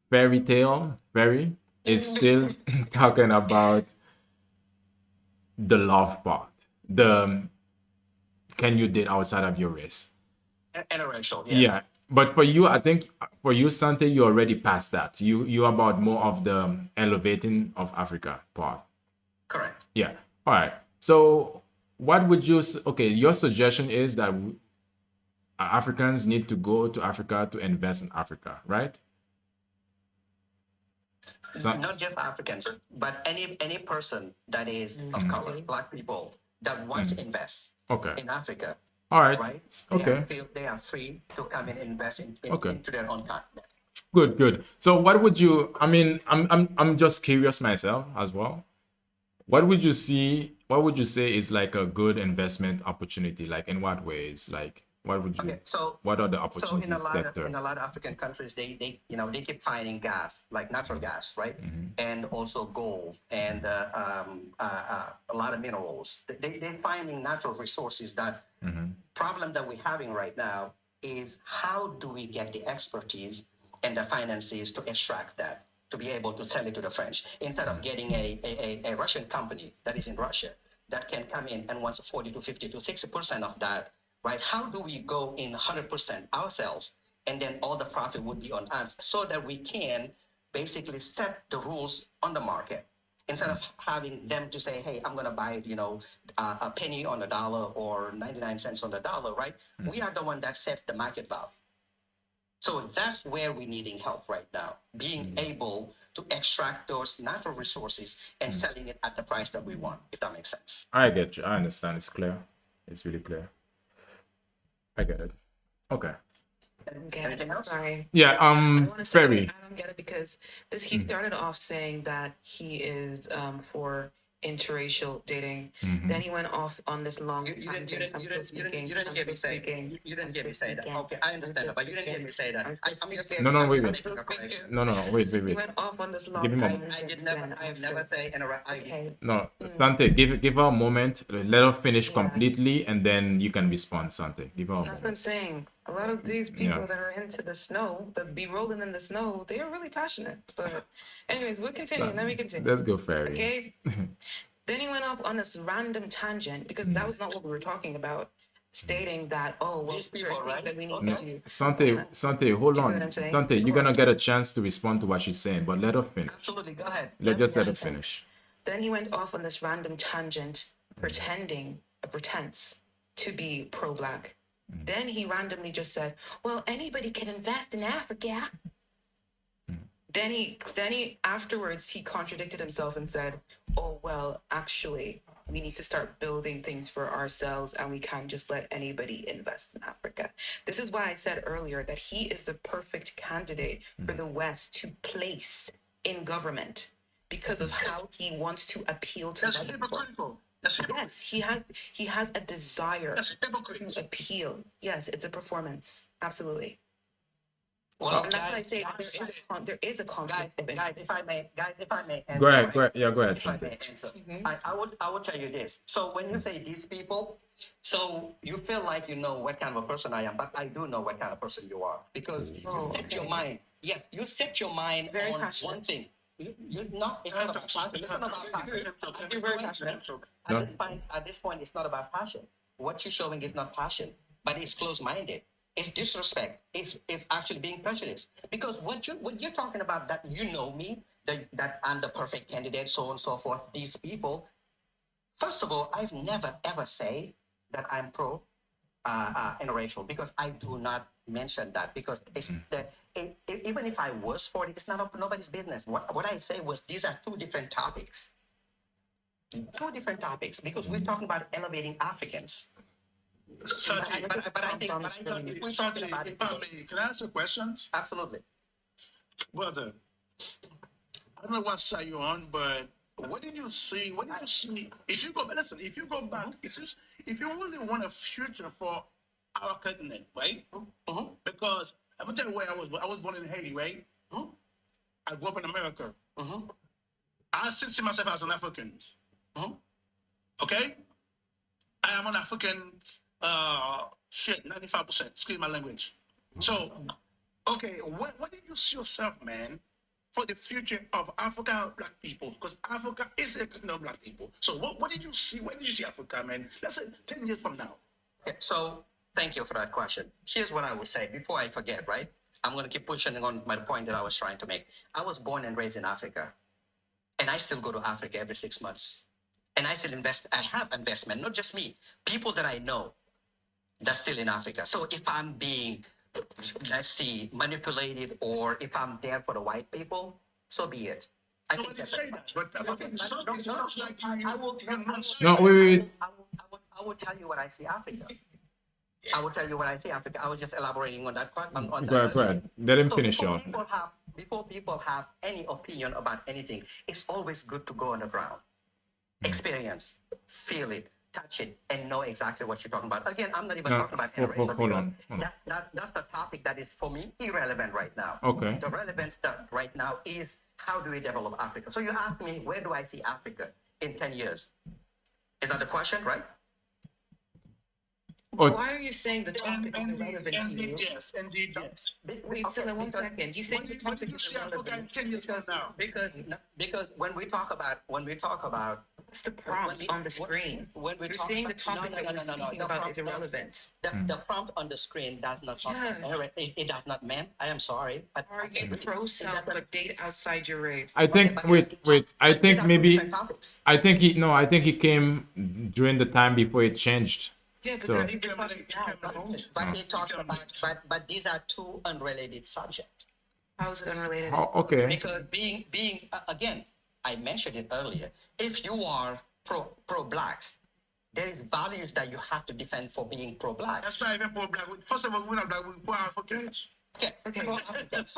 Speaker 3: Fairy is still talking about the love part. Can you date outside of your race?
Speaker 8: Interracial,
Speaker 3: Yeah. But for you, I think for you, Sante, you already passed that. You about more of the elevating of Africa part.
Speaker 8: Correct.
Speaker 3: Yeah. All right. So what would you okay, your suggestion is that Africans need to go to Africa to invest in Africa, right?
Speaker 8: Not just Africans, but any person that is of color, Black people that wants to invest
Speaker 3: Okay.
Speaker 8: in Africa,
Speaker 3: All right.
Speaker 8: right?
Speaker 3: Okay.
Speaker 8: They are free to come and invest
Speaker 3: Okay.
Speaker 8: into their own continent.
Speaker 3: Good, good. So what would you, I mean, I'm just curious myself as well. What would you say is like a good investment opportunity? Like in what ways? Like what would you,
Speaker 8: Okay, so
Speaker 3: what are the
Speaker 8: so
Speaker 3: opportunities sector?
Speaker 8: in a lot of African countries, they they keep finding gas, like natural gas, right? And also gold and a lot of minerals. They're finding natural resources. That problem that we're having right now is how do we get the expertise and the finances to extract that, to be able to sell it to the French, instead of getting a Russian company that is in Russia that can come in and wants 40 to 50 to 60% of that, right? How do we go in 100% ourselves, and then all the profit would be on us, so that we can basically set the rules on the market, instead of having them to say, hey, I'm going to buy it, a penny on the dollar or 99 cents on the dollar, right? We are the one that sets the market value. So that's where we're needing help right now, being able to extract those natural resources and selling it at the price that we want, if that makes sense.
Speaker 3: I get you. I understand. It's clear. It's really clear. I get it. Okay.
Speaker 8: Anything else?
Speaker 6: Sorry.
Speaker 3: Yeah.
Speaker 6: I want to say
Speaker 3: Ferry.
Speaker 6: I don't get it because he started off saying that he is for interracial dating. Then he went off on this long
Speaker 8: You didn't hear me say that. Okay, I understand, but you didn't hear me say that. I'm just
Speaker 3: No, no, wait,
Speaker 8: I'm
Speaker 3: wait.
Speaker 8: making a correction.
Speaker 3: No, wait,
Speaker 6: He
Speaker 3: wait.
Speaker 6: went off on this long
Speaker 3: Give him a-
Speaker 6: tangent
Speaker 8: I have never say
Speaker 6: Okay.
Speaker 3: No, Sante, give her a moment. Let her finish completely, and then you can respond, Sante. Give her a
Speaker 6: That's what I'm
Speaker 3: moment.
Speaker 6: saying. A lot of these people
Speaker 3: Yeah.
Speaker 6: that are into the snow, that be rolling in the snow, they are really passionate. But anyways, we'll continue. Let me continue.
Speaker 3: Let's go, Ferry.
Speaker 6: Okay. Then he went off on this random tangent because that was not what we were talking about, stating that, oh, well,
Speaker 8: These
Speaker 6: there are
Speaker 8: people,
Speaker 6: things that
Speaker 8: right?
Speaker 6: we need
Speaker 8: Okay.
Speaker 6: to do.
Speaker 3: Sante, hold
Speaker 6: You see
Speaker 3: on.
Speaker 6: what I'm saying?
Speaker 3: Sante, you're gonna get a chance to respond to what she's saying, but let her finish.
Speaker 8: Absolutely, go ahead.
Speaker 3: Let her finish.
Speaker 6: Then he went off on this random tangent, pretending a pretense to be pro-black. Then he randomly just said, well, anybody can invest in Africa. Then he afterwards he contradicted himself and said, oh, well, actually, we need to start building things for ourselves and we can't just let anybody invest in Africa. This is why I said earlier that he is the perfect candidate for the West to place in government because of how he wants to appeal to
Speaker 1: That's
Speaker 6: white people.
Speaker 1: hypocritical. That's hypocritical.
Speaker 6: Yes, he has a desire
Speaker 1: That's hypocritical.
Speaker 6: to appeal. Yes, it's a performance. Absolutely.
Speaker 8: Well,
Speaker 6: And that's why I say there is a conflict of
Speaker 8: guys,
Speaker 6: interest.
Speaker 8: if I may answer,
Speaker 3: Go ahead,
Speaker 8: right?
Speaker 3: go ahead. Yeah, go ahead,
Speaker 8: If I
Speaker 3: Sante.
Speaker 8: may answer, I would tell you this. So when you say these people, so you feel like you know what kind of a person I am, but I do know what kind of person you are, because you set your mind. Yes, you set your mind
Speaker 6: Very
Speaker 8: on
Speaker 6: passionate.
Speaker 8: one thing. It's not about passion. It's not about passion.
Speaker 6: You're very passionate.
Speaker 8: At this point, it's not about passion. What you're showing is not passion, but it's close-minded. It's disrespect. It's actually being prejudiced. Because what you're talking about, that you know me, that I'm the perfect candidate, so on and so forth. These people, first of all, I've never ever say that I'm pro interracial, because I do not mention that, because even if I was for it, it's not nobody's business. What I say was, these are two different topics. Two different topics, because we're talking about elevating Africans.
Speaker 1: Sante,
Speaker 8: But I think if we're talking about it,
Speaker 1: if I may, can I ask a question?
Speaker 8: absolutely.
Speaker 1: Brother, I don't know what side you're on, but what did you see? What did you see? If you go, listen, if you go back, if you really want a future for our continent, right? Because I'm gonna tell you where I was born in Haiti, right? I grew up in America. I still see myself as an African. Okay? I am an African, 95%, excuse my language. So, okay, what did you see yourself, man, for the future of Africa black people? Because Africa is a continent of black people. So what did you see? Where did you see Africa, man? Let's say 10 years from now.
Speaker 8: Okay, so thank you for that question. Here's what I would say before I forget, right? I'm going to keep pushing on my point that I was trying to make. I was born and raised in Africa, and I still go to Africa every 6 months. And I still invest. I have investment, not just me, people that I know that's still in Africa. So if I'm being, let's see, manipulated, or if I'm there for the white people, so be it. I think
Speaker 1: Nobody
Speaker 8: that's
Speaker 1: say that, but something sounds like
Speaker 8: I will,
Speaker 1: you're not saying
Speaker 3: No,
Speaker 1: that.
Speaker 3: wait.
Speaker 8: I will tell you what I see Africa. I will tell you what I see Africa. I was just elaborating on that part. On
Speaker 3: Go
Speaker 8: that
Speaker 3: ahead, go
Speaker 8: earlier.
Speaker 3: ahead. Let him
Speaker 8: So
Speaker 3: finish out.
Speaker 8: before people have any opinion about anything, it's always good to go on the ground, experience, feel it, touch it, and know exactly what you're talking about. Again, I'm not even
Speaker 3: No,
Speaker 8: talking about
Speaker 3: hold
Speaker 8: interracial because
Speaker 3: on.
Speaker 8: that's the topic that is for me irrelevant right now.
Speaker 3: Okay.
Speaker 8: The relevant stuff right now is how do we develop Africa? So you ask me, where do I see Africa in 10 years? Is that the question, right?
Speaker 3: Oh,
Speaker 6: Why are you saying the topic is irrelevant to you?
Speaker 1: Indeed, yes. Indeed, yes.
Speaker 6: Wait, so one second. You saying the
Speaker 1: What do
Speaker 6: topic
Speaker 1: you
Speaker 6: is
Speaker 1: see Africa in
Speaker 6: irrelevant?
Speaker 1: 10 years from now?
Speaker 8: Because when we talk about
Speaker 6: What's the prompt on the screen?
Speaker 8: when we
Speaker 6: You're
Speaker 8: talk
Speaker 6: saying the
Speaker 8: about,
Speaker 6: topic that we're speaking about is irrelevant.
Speaker 8: the prompt on the screen does not it does not mean I am sorry, but
Speaker 6: Are you pro-self but date outside your race?
Speaker 3: I think wait. I think maybe I think he came during the time before it changed.
Speaker 6: Yeah, but
Speaker 3: So-
Speaker 6: that's the topic now at the moment.
Speaker 8: but it talks about but these are two unrelated subjects.
Speaker 6: How is it unrelated?
Speaker 3: Oh, okay.
Speaker 8: Because being again, I mentioned it earlier. If you are pro blacks, there is values that you have to defend for being pro black.
Speaker 1: That's not even for black. First of all, we're not black, we're poor Africans.
Speaker 8: Okay.
Speaker 1: Put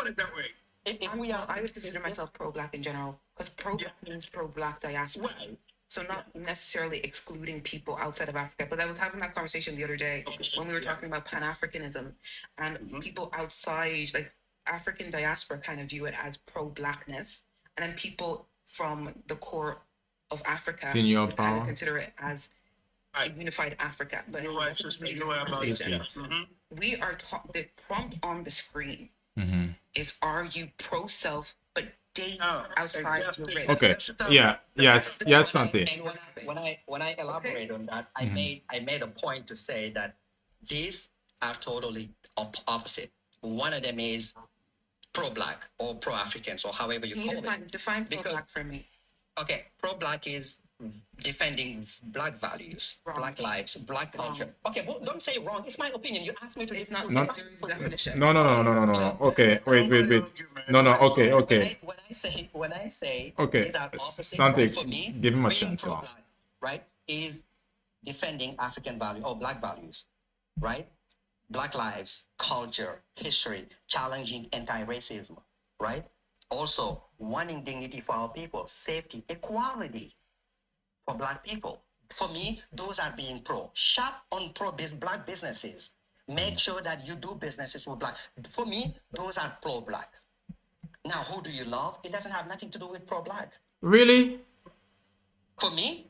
Speaker 1: it that way.
Speaker 8: If we are,
Speaker 6: I would consider myself pro-black in general because pro-black means pro-black diaspora.
Speaker 1: Well,
Speaker 6: So not necessarily excluding people outside of Africa, but I was having that conversation the other day when we were talking about Pan-Africanism and people outside, like African diaspora kind of view it as pro-blackness, and then people from the core of Africa
Speaker 3: Senior
Speaker 6: would kind
Speaker 3: power.
Speaker 6: of consider it as a unified Africa. But
Speaker 1: you're right,
Speaker 6: that's a
Speaker 1: sister.
Speaker 6: completely
Speaker 1: You're right
Speaker 6: different
Speaker 1: about
Speaker 6: conversation.
Speaker 1: that.
Speaker 6: We are the prompt on the screen is are you pro-self but date outside your race?
Speaker 3: Okay. Yeah. Yes. Yes, Santi.
Speaker 8: and when I elaborate on that, I made a point to say that these are totally opposite. One of them is pro-black or pro-Africans or however you
Speaker 6: Can you
Speaker 8: call it.
Speaker 6: define
Speaker 8: Because-
Speaker 6: pro-black for me?
Speaker 8: Okay, pro-black is defending black values,
Speaker 6: Wrong.
Speaker 8: black lives, black culture. Okay, well, don't say wrong. It's my opinion. You asked me to.
Speaker 6: It's not
Speaker 3: No.
Speaker 6: there is a definition.
Speaker 3: No. Okay. Wait. No. Okay.
Speaker 8: When I say
Speaker 3: Okay,
Speaker 8: these are opposite,
Speaker 3: Santi,
Speaker 8: for me,
Speaker 3: give him a
Speaker 8: being
Speaker 3: chance,
Speaker 8: pro-black, right, is defending African value or black values, right? Black lives, culture, history, challenging anti-racism, right? Also, wanting dignity for our people, safety, equality for black people. For me, those are being pro. Shop on black businesses. Make sure that you do businesses with black. For me, those are pro-black. Now, who do you love? It doesn't have nothing to do with pro-black.
Speaker 3: Really?
Speaker 8: For me,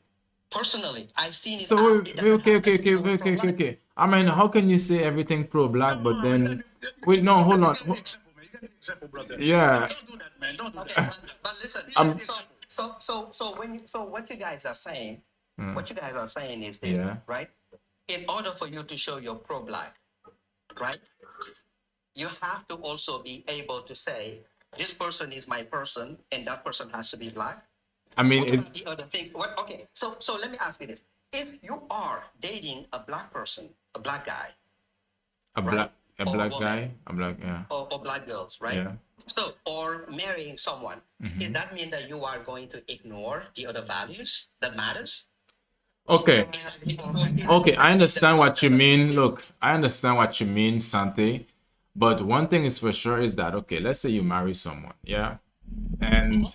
Speaker 8: personally, I've seen it.
Speaker 3: So
Speaker 8: as it doesn't have nothing to do with pro-black.
Speaker 3: okay. I mean, how can you say everything pro-black, but then wait? No, hold on.
Speaker 1: You got an example, brother.
Speaker 3: Yeah.
Speaker 1: Don't do that, man. Don't do
Speaker 8: Okay,
Speaker 1: that.
Speaker 8: but listen. So what you guys are saying, is this,
Speaker 3: Yeah.
Speaker 8: right? In order for you to show you're pro-black, right? You have to also be able to say this person is my person, and that person has to be black.
Speaker 3: I mean,
Speaker 8: What
Speaker 3: it,
Speaker 8: about the other things? What? Okay, so let me ask you this: if you are dating a black person, a black guy,
Speaker 3: a black
Speaker 8: woman.
Speaker 3: guy, a black, yeah.
Speaker 8: or black girls, right?
Speaker 3: Yeah.
Speaker 8: So, or marrying someone, does that mean that you are going to ignore the other values that matters?
Speaker 3: Okay. Okay, I understand what you mean. Look, I understand what you mean, Sante. But one thing is for sure is that okay, let's say you marry someone, yeah, and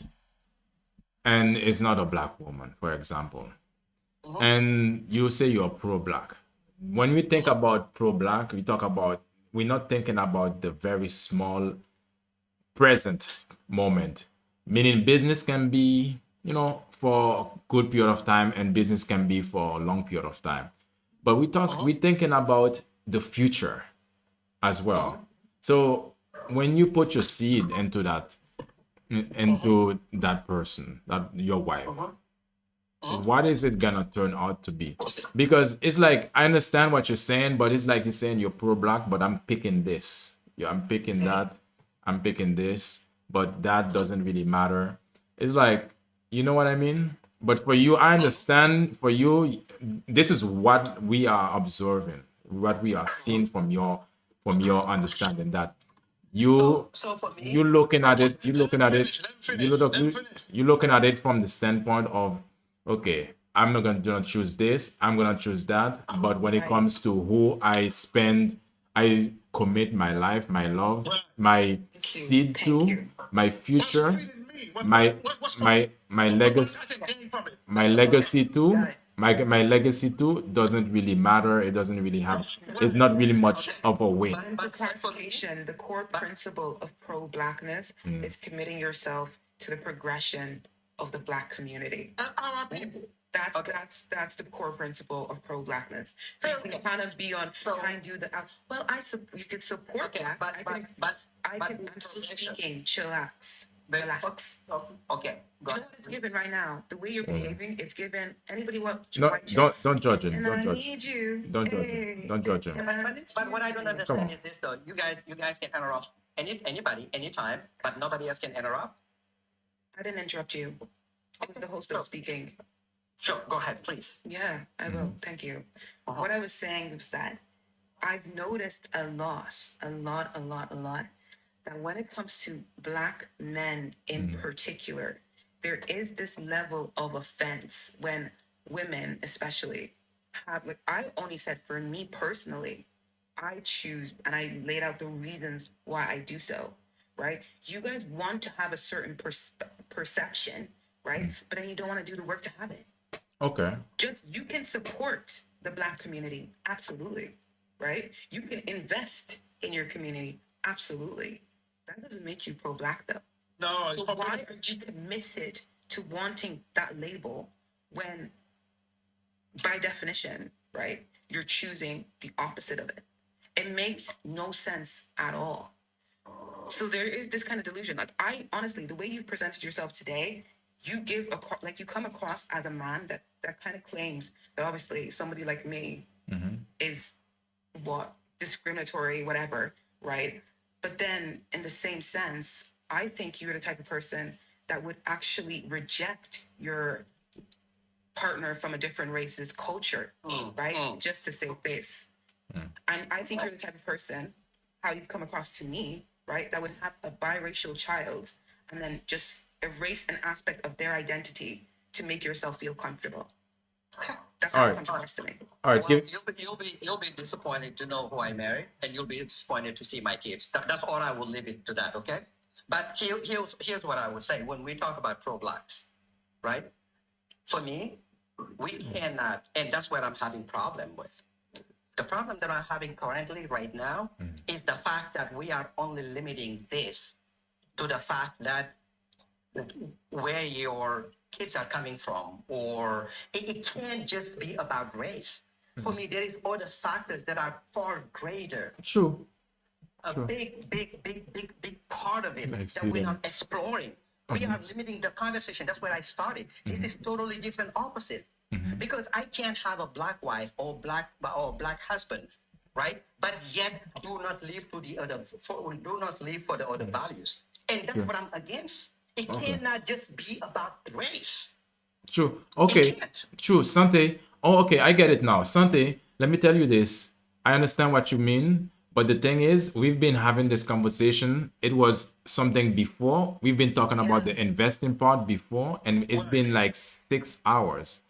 Speaker 3: it's not a black woman, for example, and you say you're pro-black. When we think about pro-black, we're not thinking about the very small present moment, meaning business can be, for a good period of time, and business can be for a long period of time. But we're thinking about the future as well. So when you put your seed into that person, that your wife, what is it gonna turn out to be? Because it's like I understand what you're saying, but it's like you're saying you're pro-black, but I'm picking this. Yeah, I'm picking that. I'm picking this, but that doesn't really matter. It's like, you know what I mean? But for you, I understand. For you, this is what we are observing, what we are seeing from your understanding, that you
Speaker 8: So for me,
Speaker 3: you looking at it, you looking at it,
Speaker 1: Let me
Speaker 3: you
Speaker 1: finish.
Speaker 3: look,
Speaker 1: Let me
Speaker 3: you,
Speaker 1: finish.
Speaker 3: you looking at it from the standpoint of, okay, I'm not gonna choose this, I'm gonna choose that. But when it
Speaker 6: Right.
Speaker 3: comes to who I commit my life, my love,
Speaker 1: Right.
Speaker 3: my
Speaker 6: Thank you.
Speaker 3: seed
Speaker 6: Thank
Speaker 3: to,
Speaker 6: you.
Speaker 3: my
Speaker 1: What's
Speaker 3: future,
Speaker 1: feeding me?
Speaker 3: my
Speaker 1: What's for
Speaker 3: my
Speaker 1: me?
Speaker 3: my
Speaker 1: What
Speaker 3: legacy,
Speaker 1: I can gain from it?
Speaker 3: my
Speaker 1: That's what I'm
Speaker 3: legacy
Speaker 1: saying.
Speaker 3: too,
Speaker 8: guys,
Speaker 3: my legacy too doesn't really matter. It doesn't really have, it's
Speaker 1: Right.
Speaker 3: not really much of a weight.
Speaker 6: And for
Speaker 8: but for me,
Speaker 6: clarification, the core principle of pro-blackness is committing yourself to the progression of the Black community.
Speaker 1: Our people.
Speaker 6: That's the core principle of pro-blackness. So you can kind of be on try and do the well. You could support
Speaker 8: okay,
Speaker 6: that.
Speaker 8: but
Speaker 6: I'm still speaking. Chillax. Relax.
Speaker 8: okay,
Speaker 6: You know what it's given right now? The way you're behaving, it's given anybody want
Speaker 3: No,
Speaker 6: white
Speaker 3: don't
Speaker 6: chicks.
Speaker 3: don't judge him.
Speaker 6: And
Speaker 3: Don't
Speaker 6: I
Speaker 3: judge.
Speaker 6: need you.
Speaker 3: Don't judge him.
Speaker 6: Hey.
Speaker 3: Don't judge him.
Speaker 6: And I
Speaker 8: but,
Speaker 6: miss
Speaker 8: but what I don't
Speaker 6: you.
Speaker 8: understand
Speaker 3: on.
Speaker 8: is this though. You guys can interrupt anybody anytime, but nobody else can interrupt.
Speaker 6: I didn't interrupt you. I was the host that was speaking.
Speaker 8: Sure, go ahead, please.
Speaker 6: Yeah, I will. Thank you. What I was saying was that I've noticed a lot, that when it comes to Black men in particular, there is this level of offense when women, especially, have, like, I only said for me personally, I choose and I laid out the reasons why I do so, right? You guys want to have a certain perception, right? But then you don't want to do the work to have it.
Speaker 3: Okay.
Speaker 6: Just you can support the Black community, absolutely, right? You can invest in your community, absolutely. That doesn't make you pro-Black though.
Speaker 1: No, it's
Speaker 6: So
Speaker 1: for
Speaker 6: why are you committed to wanting that label when, by definition, right, you're choosing the opposite of it? It makes no sense at all. So there is this kind of delusion. Like, I honestly, the way you've presented yourself today, you you come across as a man that kind of claims that obviously somebody like me is discriminatory, whatever, right? But then in the same sense, I think you're the type of person that would actually reject your partner from a different race's culture, right? Just to save face. And I think you're the type of person, how you've come across to me, right, that would have a biracial child and then just erase an aspect of their identity to make yourself feel comfortable. That's how it comes across to me.
Speaker 3: All right.
Speaker 8: Well, you'll be disappointed to know who I married, and you'll be disappointed to see my kids. That's all. I will leave it to that. Okay. But here's what I would say when we talk about pro-Blacks, right? For me, we cannot, and that's what I'm having problem with. The problem that I'm having currently right now is the fact that we are only limiting this to the fact that where your kids are coming from, or it can't just be about race. For me, there is other factors that are far greater.
Speaker 3: True.
Speaker 8: A big part of it that we're not exploring. We are limiting the conversation. That's where I started. This is totally different opposite. Because I can't have a Black wife or black husband, right? But yet do not live for the other values. And that's what I'm against. It cannot just be about race.
Speaker 3: True. Okay.
Speaker 8: can't.
Speaker 3: True. Sante. Oh, okay. I get it now. Sante, let me tell you this. I understand what you mean. But the thing is, we've been having this conversation. It was something before. We've been talking about the investing part before, and it's been like 6 hours.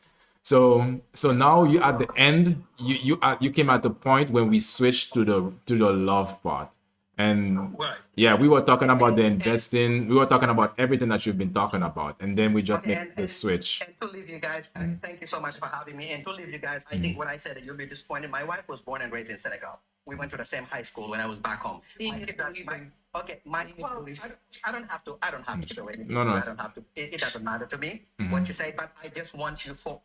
Speaker 3: So now you at the end, you came at the point when we switched to the love part. And
Speaker 1: Right.
Speaker 3: yeah, we were talking about the investing. We were talking about everything that you've been talking about, and then we just
Speaker 8: Okay,
Speaker 3: make the switch.
Speaker 8: And to leave you guys, thank you so much for having me. And to leave you guys, I think what I said, you'll be disappointed. My wife was born and raised in Senegal. We went to the same high school when I was back home. I don't have to show anything.
Speaker 3: No.
Speaker 8: I don't have to. It doesn't matter to me what you say, but I just want you for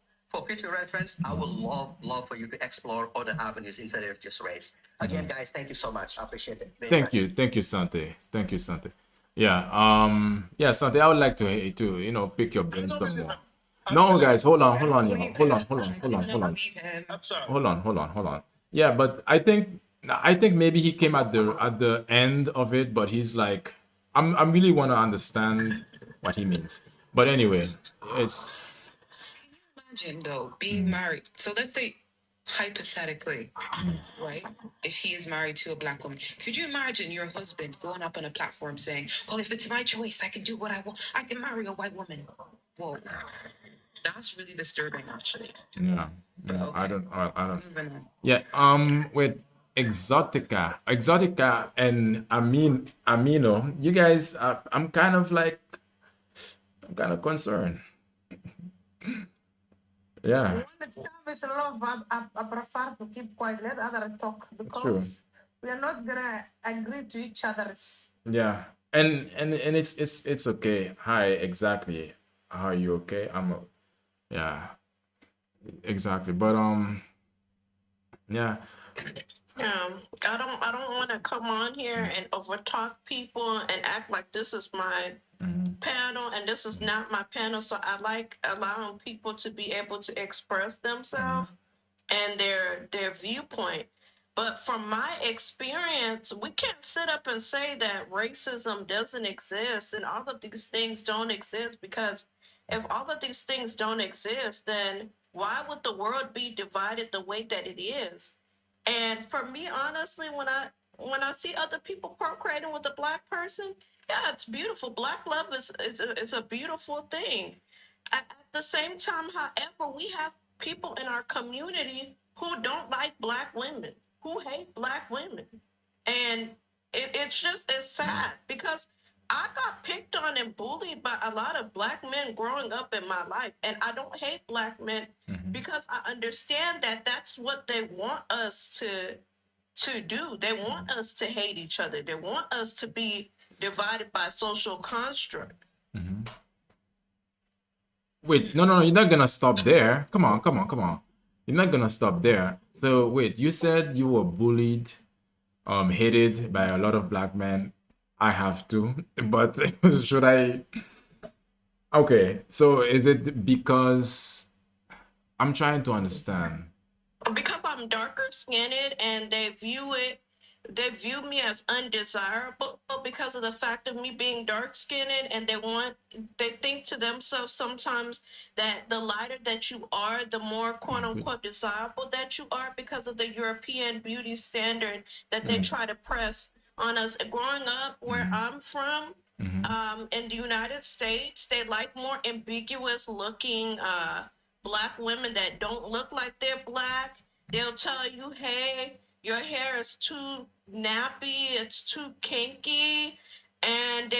Speaker 8: future reference. I would love for you to explore other avenues instead of just race. Again, guys, thank you so much. I appreciate it.
Speaker 3: Thank you, Sante. Thank you, Sante. Yeah, Sante, I would like to pick your brain some more. No, guys, hold on.
Speaker 1: I'm sorry.
Speaker 3: Hold on. Yeah, but I think maybe he came at the end of it, but he's like, I'm really want to understand what he means. But anyway, it's
Speaker 6: Imagine though being married. So let's say hypothetically, right? If he is married to a black woman, could you imagine your husband going up on a platform saying, "Well, if it's my choice, I can do what I want. I can marry a white woman." Whoa, that's really disturbing, actually.
Speaker 3: Yeah.
Speaker 6: But
Speaker 3: I
Speaker 6: okay,
Speaker 3: don't. I don't.
Speaker 6: moving on.
Speaker 3: Yeah. With Exotica, and Amino, you guys. I'm kind of concerned. Yeah.
Speaker 5: When it comes to love, I prefer to keep quiet, let others talk
Speaker 3: True.
Speaker 5: because we are not gonna agree to each other's.
Speaker 3: Yeah. And it's okay. Hi, exactly. Are you okay? Yeah, exactly. But yeah.
Speaker 5: I don't want to come on here and overtalk people and act like this is my panel and this is not my panel. So I like allowing people to be able to express themselves and their viewpoint. But from my experience, we can't sit up and say that racism doesn't exist and all of these things don't exist, because if all of these things don't exist, then why would the world be divided the way that it is? And for me, honestly, when I see other people procreating with a black person, yeah, it's beautiful. Black love is a beautiful thing. At the same time, however, we have people in our community who don't like black women, who hate black women. And it's sad because I got picked on and bullied by a lot of black men growing up in my life. And I don't hate black men because I understand that that's what they want us to do. They want us to hate each other. They want us to be divided by social construct.
Speaker 3: Wait, no, you're not gonna stop there. Come on. You're not gonna stop there. So wait, you said you were bullied, hated by a lot of black men. I have to, but should I? Okay, so is it because I'm trying to understand?
Speaker 5: Because I'm darker skinned and they view me as undesirable because of the fact of me being dark skinned, and they think to themselves sometimes that the lighter that you are, the more quote unquote desirable that you are, because of the European beauty standard that they try to press on us. Growing up where I'm from, in the United States, they like more ambiguous looking black women that don't look like they're black. They'll tell you, hey, your hair is too nappy, it's too kinky. And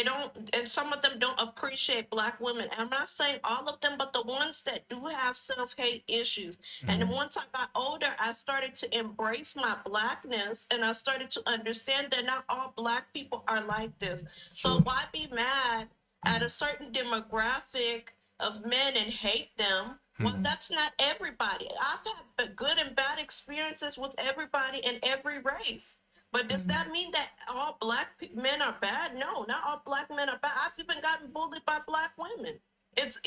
Speaker 5: some of them don't appreciate black women. I'm not saying all of them, but the ones that do have self-hate issues. And then once I got older, I started to embrace my blackness and I started to understand that not all black people are like this. So why be mad at a certain demographic of men and hate them? Well, that's not everybody. I've had good and bad experiences with everybody in every race. But does that mean that all black men are bad? No, not all black men are bad. I've even gotten bullied by black women. It's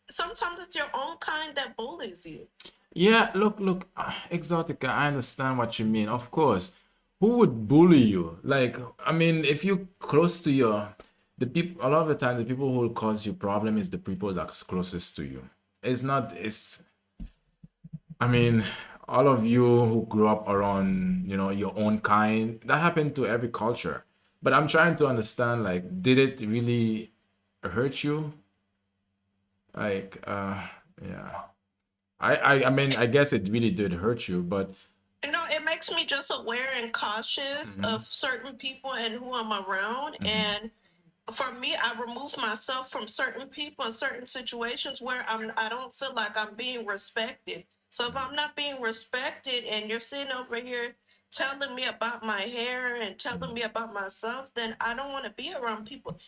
Speaker 5: sometimes it's your own kind that bullies you.
Speaker 3: Yeah, look, Exotica, I understand what you mean. Of course, who would bully you? Like, I mean, if you close to the people, a lot of the time, the people who will cause you problem is the people that's closest to you. I mean, all of you who grew up around, your own kind, that happened to every culture. But I'm trying to understand, like, did it really hurt you? Like, yeah. I mean, I guess it really did hurt you, but
Speaker 5: It makes me just aware and cautious of certain people and who I'm around. And for me, I remove myself from certain people and certain situations where I don't feel like I'm being respected. So if I'm not being respected and you're sitting over here telling me about my hair and telling me about myself, then I don't want to be around people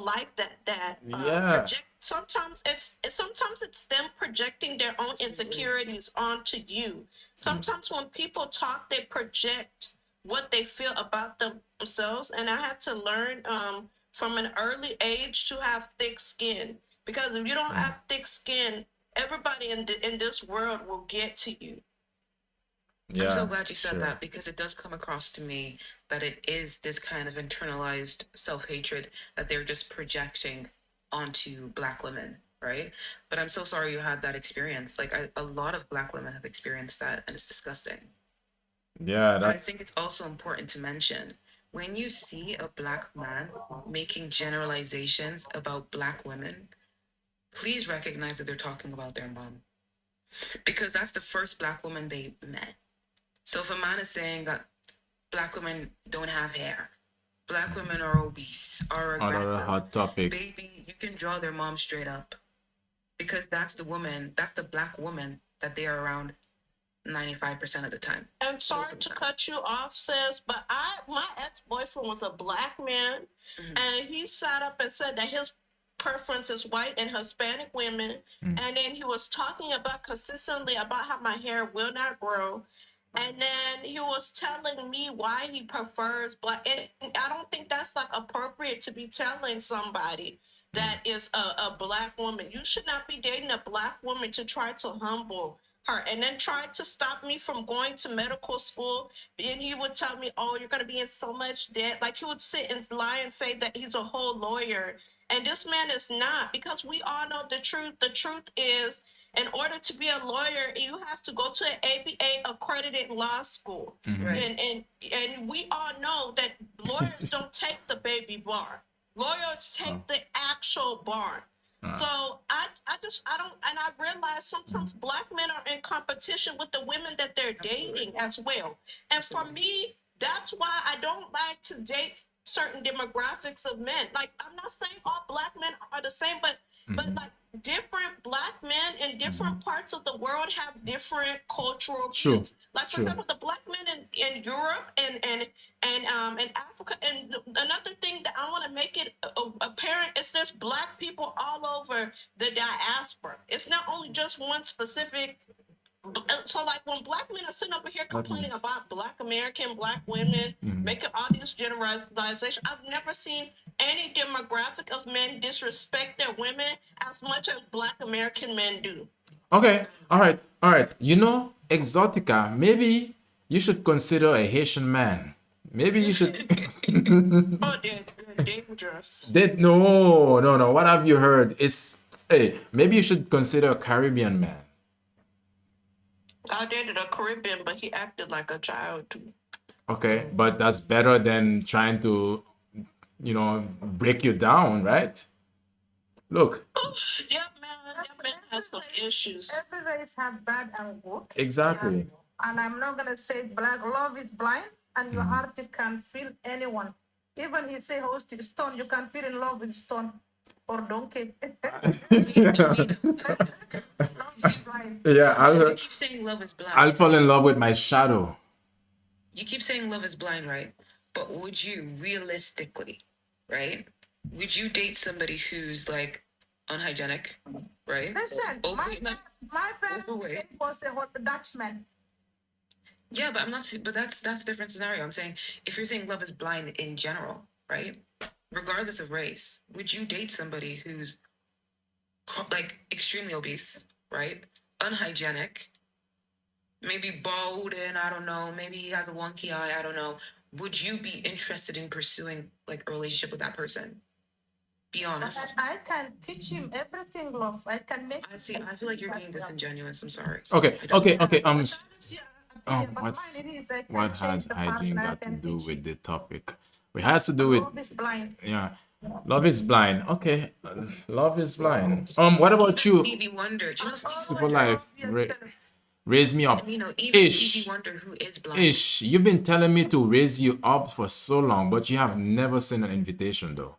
Speaker 5: like that
Speaker 3: yeah.
Speaker 5: project. Sometimes it's them projecting their own insecurities onto you. Sometimes when people talk, they project what they feel about themselves, and I had to learn from an early age to have thick skin, because if you don't have thick skin, everybody in this world will get to you.
Speaker 3: Yeah,
Speaker 6: I'm so glad you said that, because it does come across to me that it is this kind of internalized self-hatred that they're just projecting onto black women, right? But I'm so sorry you had that experience. Like a lot of Black women have experienced that, and it's disgusting.
Speaker 3: Yeah,
Speaker 6: But I
Speaker 3: that's
Speaker 6: think it's also important to mention when you see a Black man making generalizations about Black women, please recognize that they're talking about their mom, because that's the first Black woman they met. So if a man is saying that Black women don't have hair, Black women are obese, are
Speaker 3: another
Speaker 6: aggressive,
Speaker 3: hot topic.
Speaker 6: baby, you can draw their mom straight up, because that's the woman, that's the Black woman that they are around 95% of the time.
Speaker 5: I'm sorry to cut you off, sis, but my ex-boyfriend was a Black man, and he sat up and said that his preference is white and Hispanic women, and then he was talking about consistently about how my hair will not grow, and then he was telling me why he prefers Black, and I don't think that's like appropriate to be telling somebody that is a Black woman. You should not be dating a Black woman to try to humble her, and then tried to stop me from going to medical school. And he would tell me, oh, you're going to be in so much debt. Like he would sit and lie and say that he's a whole lawyer. And this man is not, because we all know the truth. The truth is, in order to be a lawyer, you have to go to an ABA accredited law school.
Speaker 6: Right.
Speaker 5: And we all know that lawyers don't take the baby bar. Lawyers take the actual bar. So I don't, and I realize sometimes Black men are in competition with the women that they're dating as well. And for me, that's why I don't like to date certain demographics of men. Like I'm not saying all Black men are the same, but like different Black men in different parts of the world have different cultural views. Like for example, the Black men in Europe and in Africa. And another thing that I want to make it apparent is there's Black people all over the diaspora. It's not only just one specific. So like when Black men are sitting over here complaining about Black American Black women, making all these generalizations, I've never seen any demographic of men disrespect their women as much as Black American men do.
Speaker 3: Okay, all right, all right. You know, Exotica, maybe you should consider a Haitian man. Maybe you should.
Speaker 5: Oh, they're dangerous.
Speaker 3: No, no, no. What have you heard? It's hey, maybe you should consider a Caribbean man.
Speaker 5: I dated a Caribbean, but he acted like a child too.
Speaker 3: Okay, but that's better than trying to, break you down, right? Look,
Speaker 5: Yeah, man has some issues.
Speaker 10: Every race have bad and good.
Speaker 3: exactly.
Speaker 10: And I'm not gonna say black love is blind, and your heart can feel anyone. Even he say host is stone, you can feel in love with stone or donkey. Love is blind.
Speaker 3: Yeah,
Speaker 6: You keep saying love is blind.
Speaker 3: I'll fall in love with my shadow.
Speaker 6: You keep saying love is blind, right? But would you realistically, right? Would you date somebody who's like unhygienic, right?
Speaker 10: Listen, my parents
Speaker 6: overweight.
Speaker 10: was a hot Dutchman.
Speaker 6: Yeah, but I'm not. But that's a different scenario. I'm saying if you're saying love is blind in general, right? Regardless of race, would you date somebody who's like extremely obese, right? Unhygienic, maybe bald, and I don't know, maybe he has a wonky eye, I don't know. Would you be interested in pursuing like a relationship with that person? Be honest.
Speaker 10: I can teach him everything, love. I can make.
Speaker 6: I see. I feel like you're being disingenuous. I'm sorry.
Speaker 3: Okay, okay, okay.
Speaker 10: But
Speaker 3: What has hygiene got to do with the topic? It has to do with
Speaker 10: love is blind.
Speaker 3: yeah. Love is blind. Okay, love is blind. What about you?
Speaker 6: Stevie Wonder. Do you know Stevie
Speaker 3: Super life. Raise me up.
Speaker 6: And, you know, even
Speaker 3: Ish.
Speaker 6: Stevie Wonder, who is blind.
Speaker 3: Ish, you've been telling me to raise you up for so long, but you have never sent an invitation though.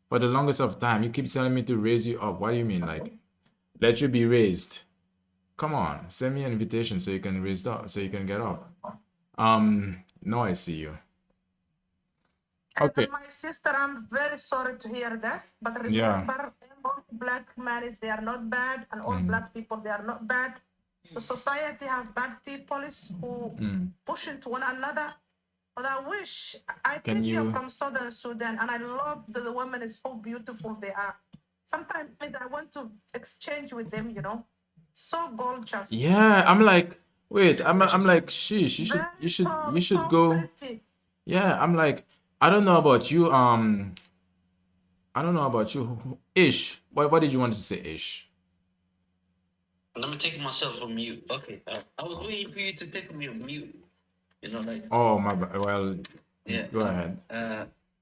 Speaker 3: For the longest of time, you keep telling me to raise you up. What do you mean? Like, let you be raised? Come on, send me an invitation so you can raise up, so you can get up. No, I see you. Okay.
Speaker 10: And my sister, I'm very sorry to hear that. But remember, all black men is they are not bad, and all black people they are not bad. The society have bad people who push into one another. But I wish I think you're from Southern Sudan, and I love the women is so beautiful they are. Sometimes I want to exchange with them, you know, so gorgeous.
Speaker 3: Yeah, I'm like, wait, I'm like, sheesh, you should
Speaker 10: so
Speaker 3: go.
Speaker 10: pretty.
Speaker 3: Yeah, I'm like, I don't know about you. I don't know about you. Ish. What did you want to say, Ish?
Speaker 4: Let me take myself on mute. Okay. I was waiting for you to take me on mute. You know, like.
Speaker 3: Oh, my bad. Well,
Speaker 4: Yeah.
Speaker 3: go ahead.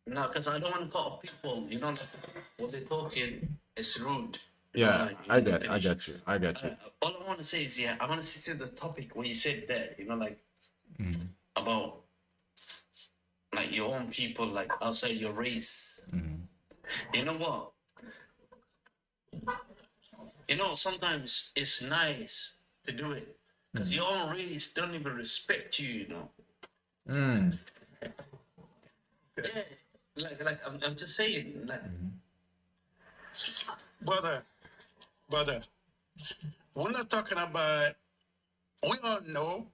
Speaker 4: No, because I don't want to cut off people. You know, like, what they're talking is rude. You know,
Speaker 3: Yeah,
Speaker 4: like,
Speaker 3: I
Speaker 4: you can
Speaker 3: got
Speaker 4: finish.
Speaker 3: you. I got you.
Speaker 4: All I want to say is, yeah, I want to stick to the topic when you said that. You know, like about like your own people, like outside your race. You know what? You know, sometimes it's nice to do it because your own race don't even respect you. You know. Yeah, like I'm just saying, like.
Speaker 1: Brother, we're not talking about, we all know,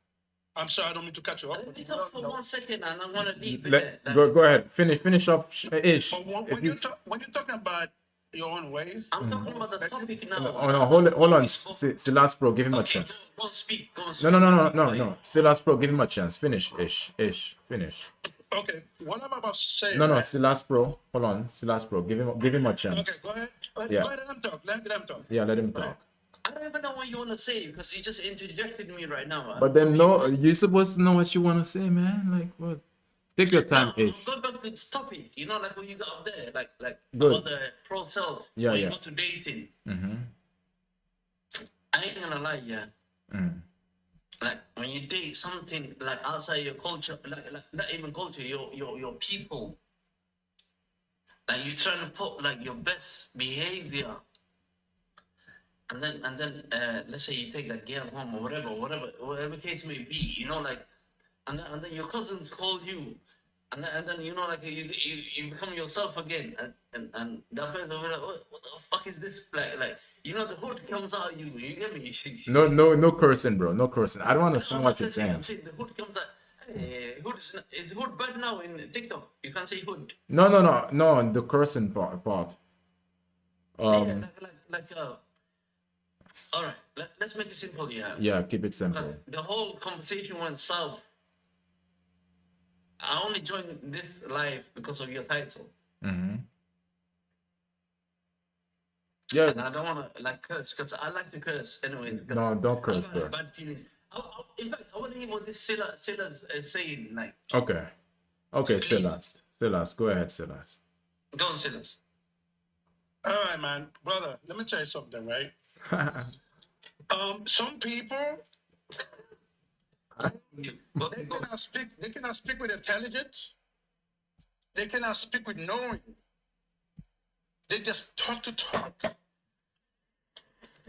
Speaker 1: I'm sorry, I don't mean to cut you off.
Speaker 4: Let me talk for 1 second and I want to leave
Speaker 3: Let,
Speaker 4: it.
Speaker 3: go ahead. Finish up, Ish.
Speaker 1: But when you're talking about your own ways,
Speaker 4: I'm talking about the topic now.
Speaker 3: Oh no, hold on. Silas Pro, give him a chance.
Speaker 4: Go and speak. Go and
Speaker 3: No,
Speaker 4: speak.
Speaker 3: no. Silas Pro, give him a chance. Finish, Ish. Finish.
Speaker 1: okay, what I'm about to say.
Speaker 3: No,
Speaker 1: right?
Speaker 3: Silas Pro. Hold on. Silas Pro, give him a chance.
Speaker 1: Okay, go ahead.
Speaker 3: Yeah.
Speaker 1: Go ahead, let them talk. Let them talk.
Speaker 3: Yeah, let him talk.
Speaker 4: I don't even know what you want to say because you just interjected me right now.
Speaker 3: But then no, you're supposed to know what you want to say, man. Like what? Take your time,
Speaker 4: No,
Speaker 3: Ish.
Speaker 4: go back to this topic. You know, like when you got up there, like
Speaker 3: Good.
Speaker 4: about the pro self.
Speaker 3: Yeah,
Speaker 4: when
Speaker 3: yeah.
Speaker 4: you go to dating. I ain't gonna lie, yeah. Like when you date something like outside your culture, like not even culture, your people. Like you trying to put like your best behavior. And then let's say you take that girl home or whatever case may be, you know, like, and then your cousins call you, and then you know, like you become yourself again, and that person will be like, what the fuck is this? Like you know, the hood comes out of you. You get me?
Speaker 3: No cursing, bro. No cursing. I don't understand what you're saying.
Speaker 4: I'm saying the hood comes out. Hey, hood is hood bad now in TikTok? You can't say hood.
Speaker 3: No. The cursing part.
Speaker 4: Yeah, all right, let's make it simple, yeah.
Speaker 3: Yeah, keep it simple.
Speaker 4: Because the whole conversation went south. I only joined this live because of your title.
Speaker 3: Yeah.
Speaker 4: And I don't want to like curse because I like to curse anyway.
Speaker 3: No, don't curse, bro.
Speaker 4: Bad feelings. In fact, I want to hear what this Silas is saying. Like.
Speaker 3: Okay, Silas, go ahead, Silas.
Speaker 4: Go on, Silas.
Speaker 1: All right, man, brother. Let me tell you something, right? Some people they cannot speak with intelligence. They cannot speak with knowing. They just talk to talk.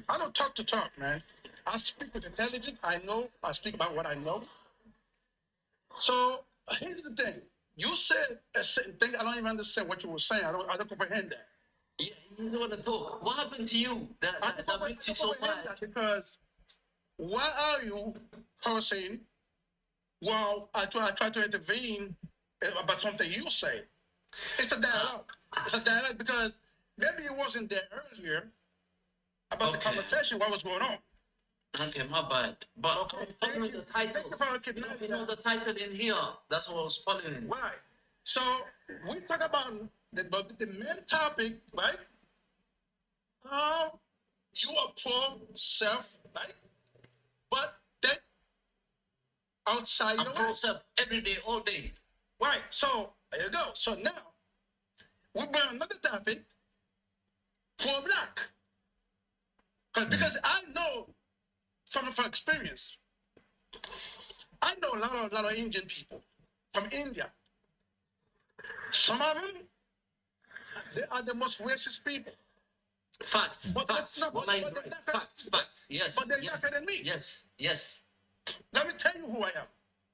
Speaker 1: I don't talk to talk, man. I speak with intelligence. I speak about what I know. So here's the thing. You said a certain thing. I don't even understand what you were saying. I don't comprehend that.
Speaker 4: Yeah, you don't want to talk. What happened to you that makes you so mad?
Speaker 1: Because why are you cursing while I try to intervene about something you say? It's a dialogue. It's a dialogue because maybe it wasn't there earlier about the conversation, what was going on.
Speaker 4: Okay, my bad. But following the title. You know the title in here. That's what I was following.
Speaker 1: Right. So we talk about the main topic, right? How you are poor self, right? But that outside your
Speaker 4: poor self every day, all day.
Speaker 1: Right. So there you go. So now we bring another topic, poor black. Because I know from experience, I know a lot of Indian people from India. Some of them, they are the most racist people.
Speaker 4: Facts. Facts. Yes.
Speaker 1: But they're darker than me.
Speaker 4: Yes.
Speaker 1: Let me tell you who I am.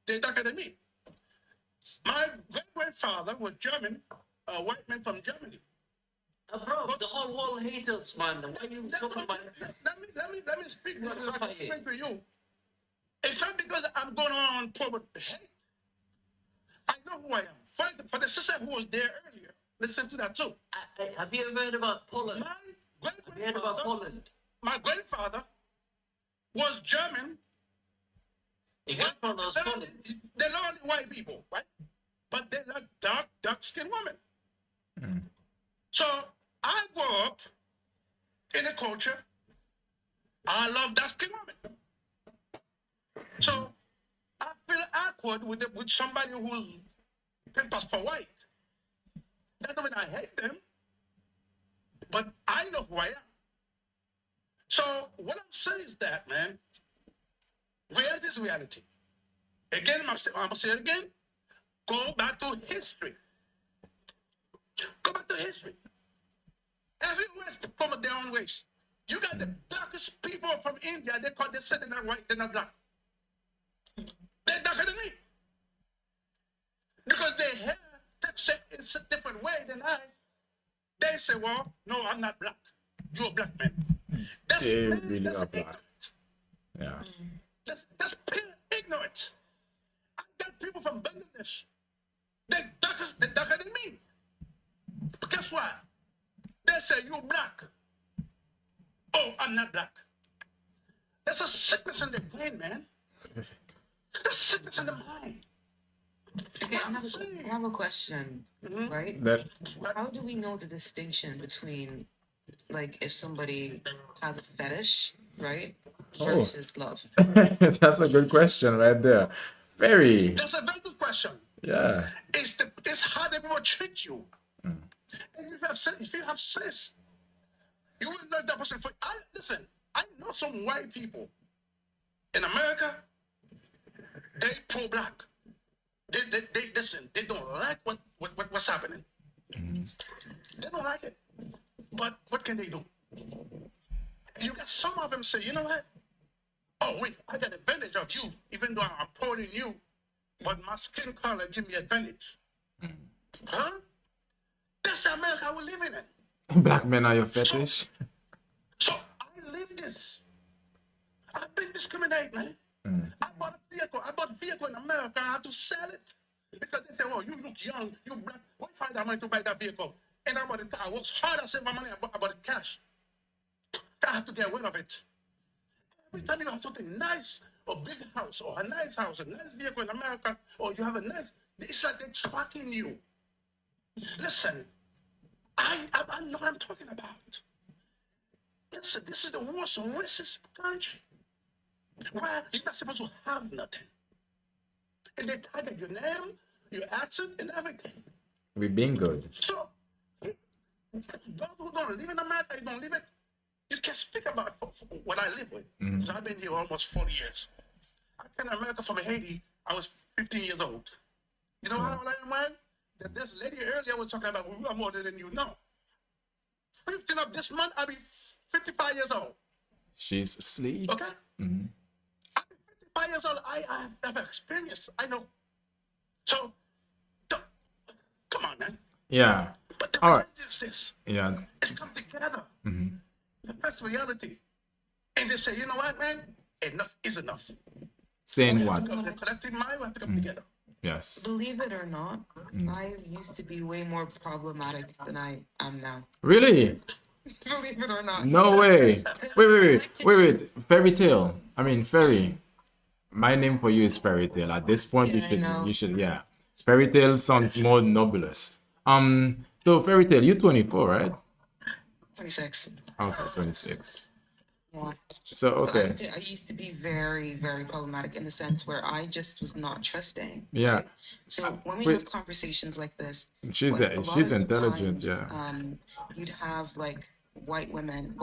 Speaker 1: They're darker than me. My great-grandfather was German, a white man from Germany.
Speaker 4: Bro, the whole world hates us, man. Why are you talking about it?
Speaker 1: Let me speak to you. It's not because I'm going on public hate. I know who I am. For the sister who was there earlier, listen to that too.
Speaker 4: Have you ever heard about Poland? Have you heard about Poland?
Speaker 1: My grandfather was German.
Speaker 4: Your grandfather was Poland.
Speaker 1: They're not only white people, right? But they're like dark-skinned women. So I grew up in a culture. I love that pyramid. So I feel awkward with somebody who's can pass for white. That doesn't mean I hate them, but I know who I am. So what I'm saying is that, man, reality is reality. Again, I'm gonna say it again. Go back to history. Go back to history. Every race come their own race. You got the darkest people from India. They say they're not white, they're not black. They're darker than me because their hair texture is a different way than I. They say, "Well, no, I'm not black. You're a black man." That's
Speaker 3: They
Speaker 1: man,
Speaker 3: really
Speaker 1: that's
Speaker 3: are black. Yeah.
Speaker 1: That's pure ignorance. I got people from Bangladesh. They're darker than me. But guess what? They say you're black. Oh, I'm not black. That's a sickness in the brain, man. That's sickness in the mind.
Speaker 6: Okay, I have a question, right?
Speaker 3: That
Speaker 6: How do we know the distinction between, like, if somebody has a fetish, right, versus love?
Speaker 3: that's a good question right there. Very.
Speaker 1: That's a very good question.
Speaker 3: Yeah.
Speaker 1: It's how they will treat you. And if you have sex, you will know that person. Listen, I know some white people in America. They pro-black. They listen. They don't like what's happening. They don't like it. But what can they do? You got some of them say, you know what? Oh wait, I got advantage of you, even though I'm poorer than you. But my skin color give me advantage. Huh? That's the America we're living in.
Speaker 3: Black men are your fetish.
Speaker 1: So I live this. I've been discriminated, man. I bought a vehicle in America. I have to sell it because they say, "Oh, you look young, you black. Why find that money to buy that vehicle?" And I bought it. I worked hard. I saved my money. I bought it cash. I have to get rid of it. Every time you have something nice, a big house, or a nice vehicle in America, or you have a nice, it's like they're tracking you. Listen, I know what I'm talking about. Listen, this is the worst racist country where you're not supposed to have nothing. And they target your name, your accent, and everything.
Speaker 3: We've been good.
Speaker 1: So, those who don't live in America, you don't live it, you can speak about what I live with. So I've been here almost 40 years. I came to America from Haiti. I was 15 years old. You know how old I am, man? That this lady earlier was talking about, well, I'm older than you know. 15 of this month, I'll be 55 years old.
Speaker 3: She's asleep.
Speaker 1: Okay? I'll be 55 years old. I have experience. I know. So, come on, man.
Speaker 3: Yeah.
Speaker 1: But the
Speaker 3: All
Speaker 1: reality
Speaker 3: right.
Speaker 1: is this.
Speaker 3: Yeah.
Speaker 1: It's come together. That's reality. And they say, you know what, man? Enough is enough.
Speaker 3: Saying what?
Speaker 1: The collective mind will have to come together.
Speaker 3: Yes.
Speaker 6: Believe it or not, I used to be way more problematic than I am now.
Speaker 3: Really?
Speaker 6: Believe it or not.
Speaker 3: No way. Wait. Fairy tale. I mean, fairy. My name for you is fairy tale. At this point,
Speaker 6: Yeah,
Speaker 3: you should, yeah. Fairy tale sounds more nebulous. So fairy tale, you're 24, right?
Speaker 6: 26.
Speaker 3: Okay, 26.
Speaker 6: Yeah.
Speaker 3: So okay.
Speaker 6: I used to be very, very problematic in the sense where I just was not trusting.
Speaker 3: Yeah.
Speaker 6: Right? So when we
Speaker 3: Wait.
Speaker 6: have conversations like this,
Speaker 3: She's
Speaker 6: like, a lot
Speaker 3: she's
Speaker 6: of the
Speaker 3: intelligent,
Speaker 6: times,
Speaker 3: yeah.
Speaker 6: you'd have like white men,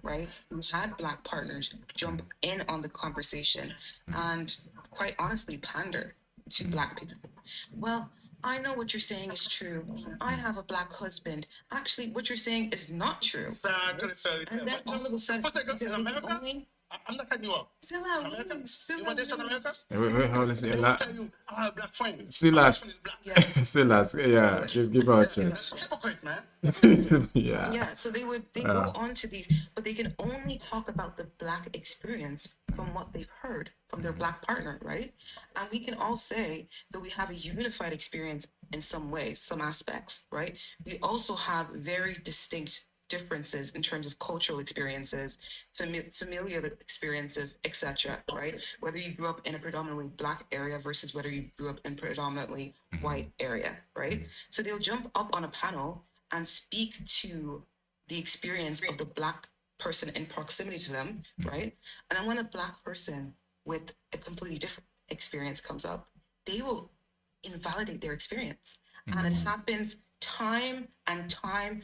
Speaker 6: right, who had black partners jump in on the conversation and quite honestly pander to black people. Well, I know what you're saying is true. I have a black husband. Actually, what you're saying is not true.
Speaker 1: Exactly, fairy tale.
Speaker 6: And then all of a sudden,
Speaker 1: First, I go in America.
Speaker 6: only
Speaker 1: I'm not cutting you off.
Speaker 6: still out,
Speaker 1: America?
Speaker 6: still
Speaker 1: You want this in America?
Speaker 3: Wait, hold on.
Speaker 1: They will tell you, I have a black friend.
Speaker 3: Still
Speaker 1: My
Speaker 3: last.
Speaker 1: husband is black.
Speaker 3: Still ask. Yeah, give her a chance.
Speaker 1: That's hypocrite, man.
Speaker 3: Yeah.
Speaker 6: Yeah, so they go on to these, but they can only talk about the black experience from what they've heard from their black partner, right? And we can all say that we have a unified experience in some ways, some aspects, right? We also have very distinct differences in terms of cultural experiences, familial experiences, etc., right? Whether you grew up in a predominantly black area versus whether you grew up in predominantly white area, right? So they'll jump up on a panel and speak to the experience of the Black person in proximity to them, right? And then when a Black person with a completely different experience comes up, they will invalidate their experience. And it happens time and time.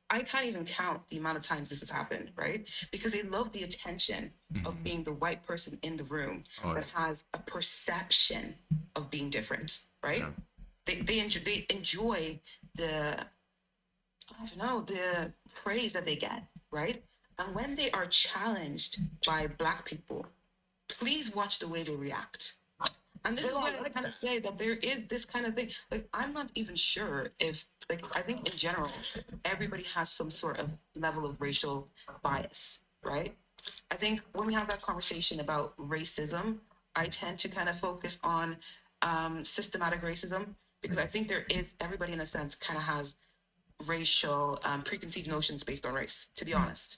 Speaker 6: I can't even count the amount of times this has happened, right? Because they love the attention of being the white person in the room that has a perception of being different, right? They enjoy the, I don't know, the praise that they get, right? And when they are challenged by Black people, please watch the way they react. And this is why I kind of say that there is this kind of thing. Like, I'm not even sure if, like, I think in general, everybody has some sort of level of racial bias, right? I think when we have that conversation about racism, I tend to kind of focus on systematic racism, because I think there is, everybody in a sense kind of has racial preconceived notions based on race, to be honest.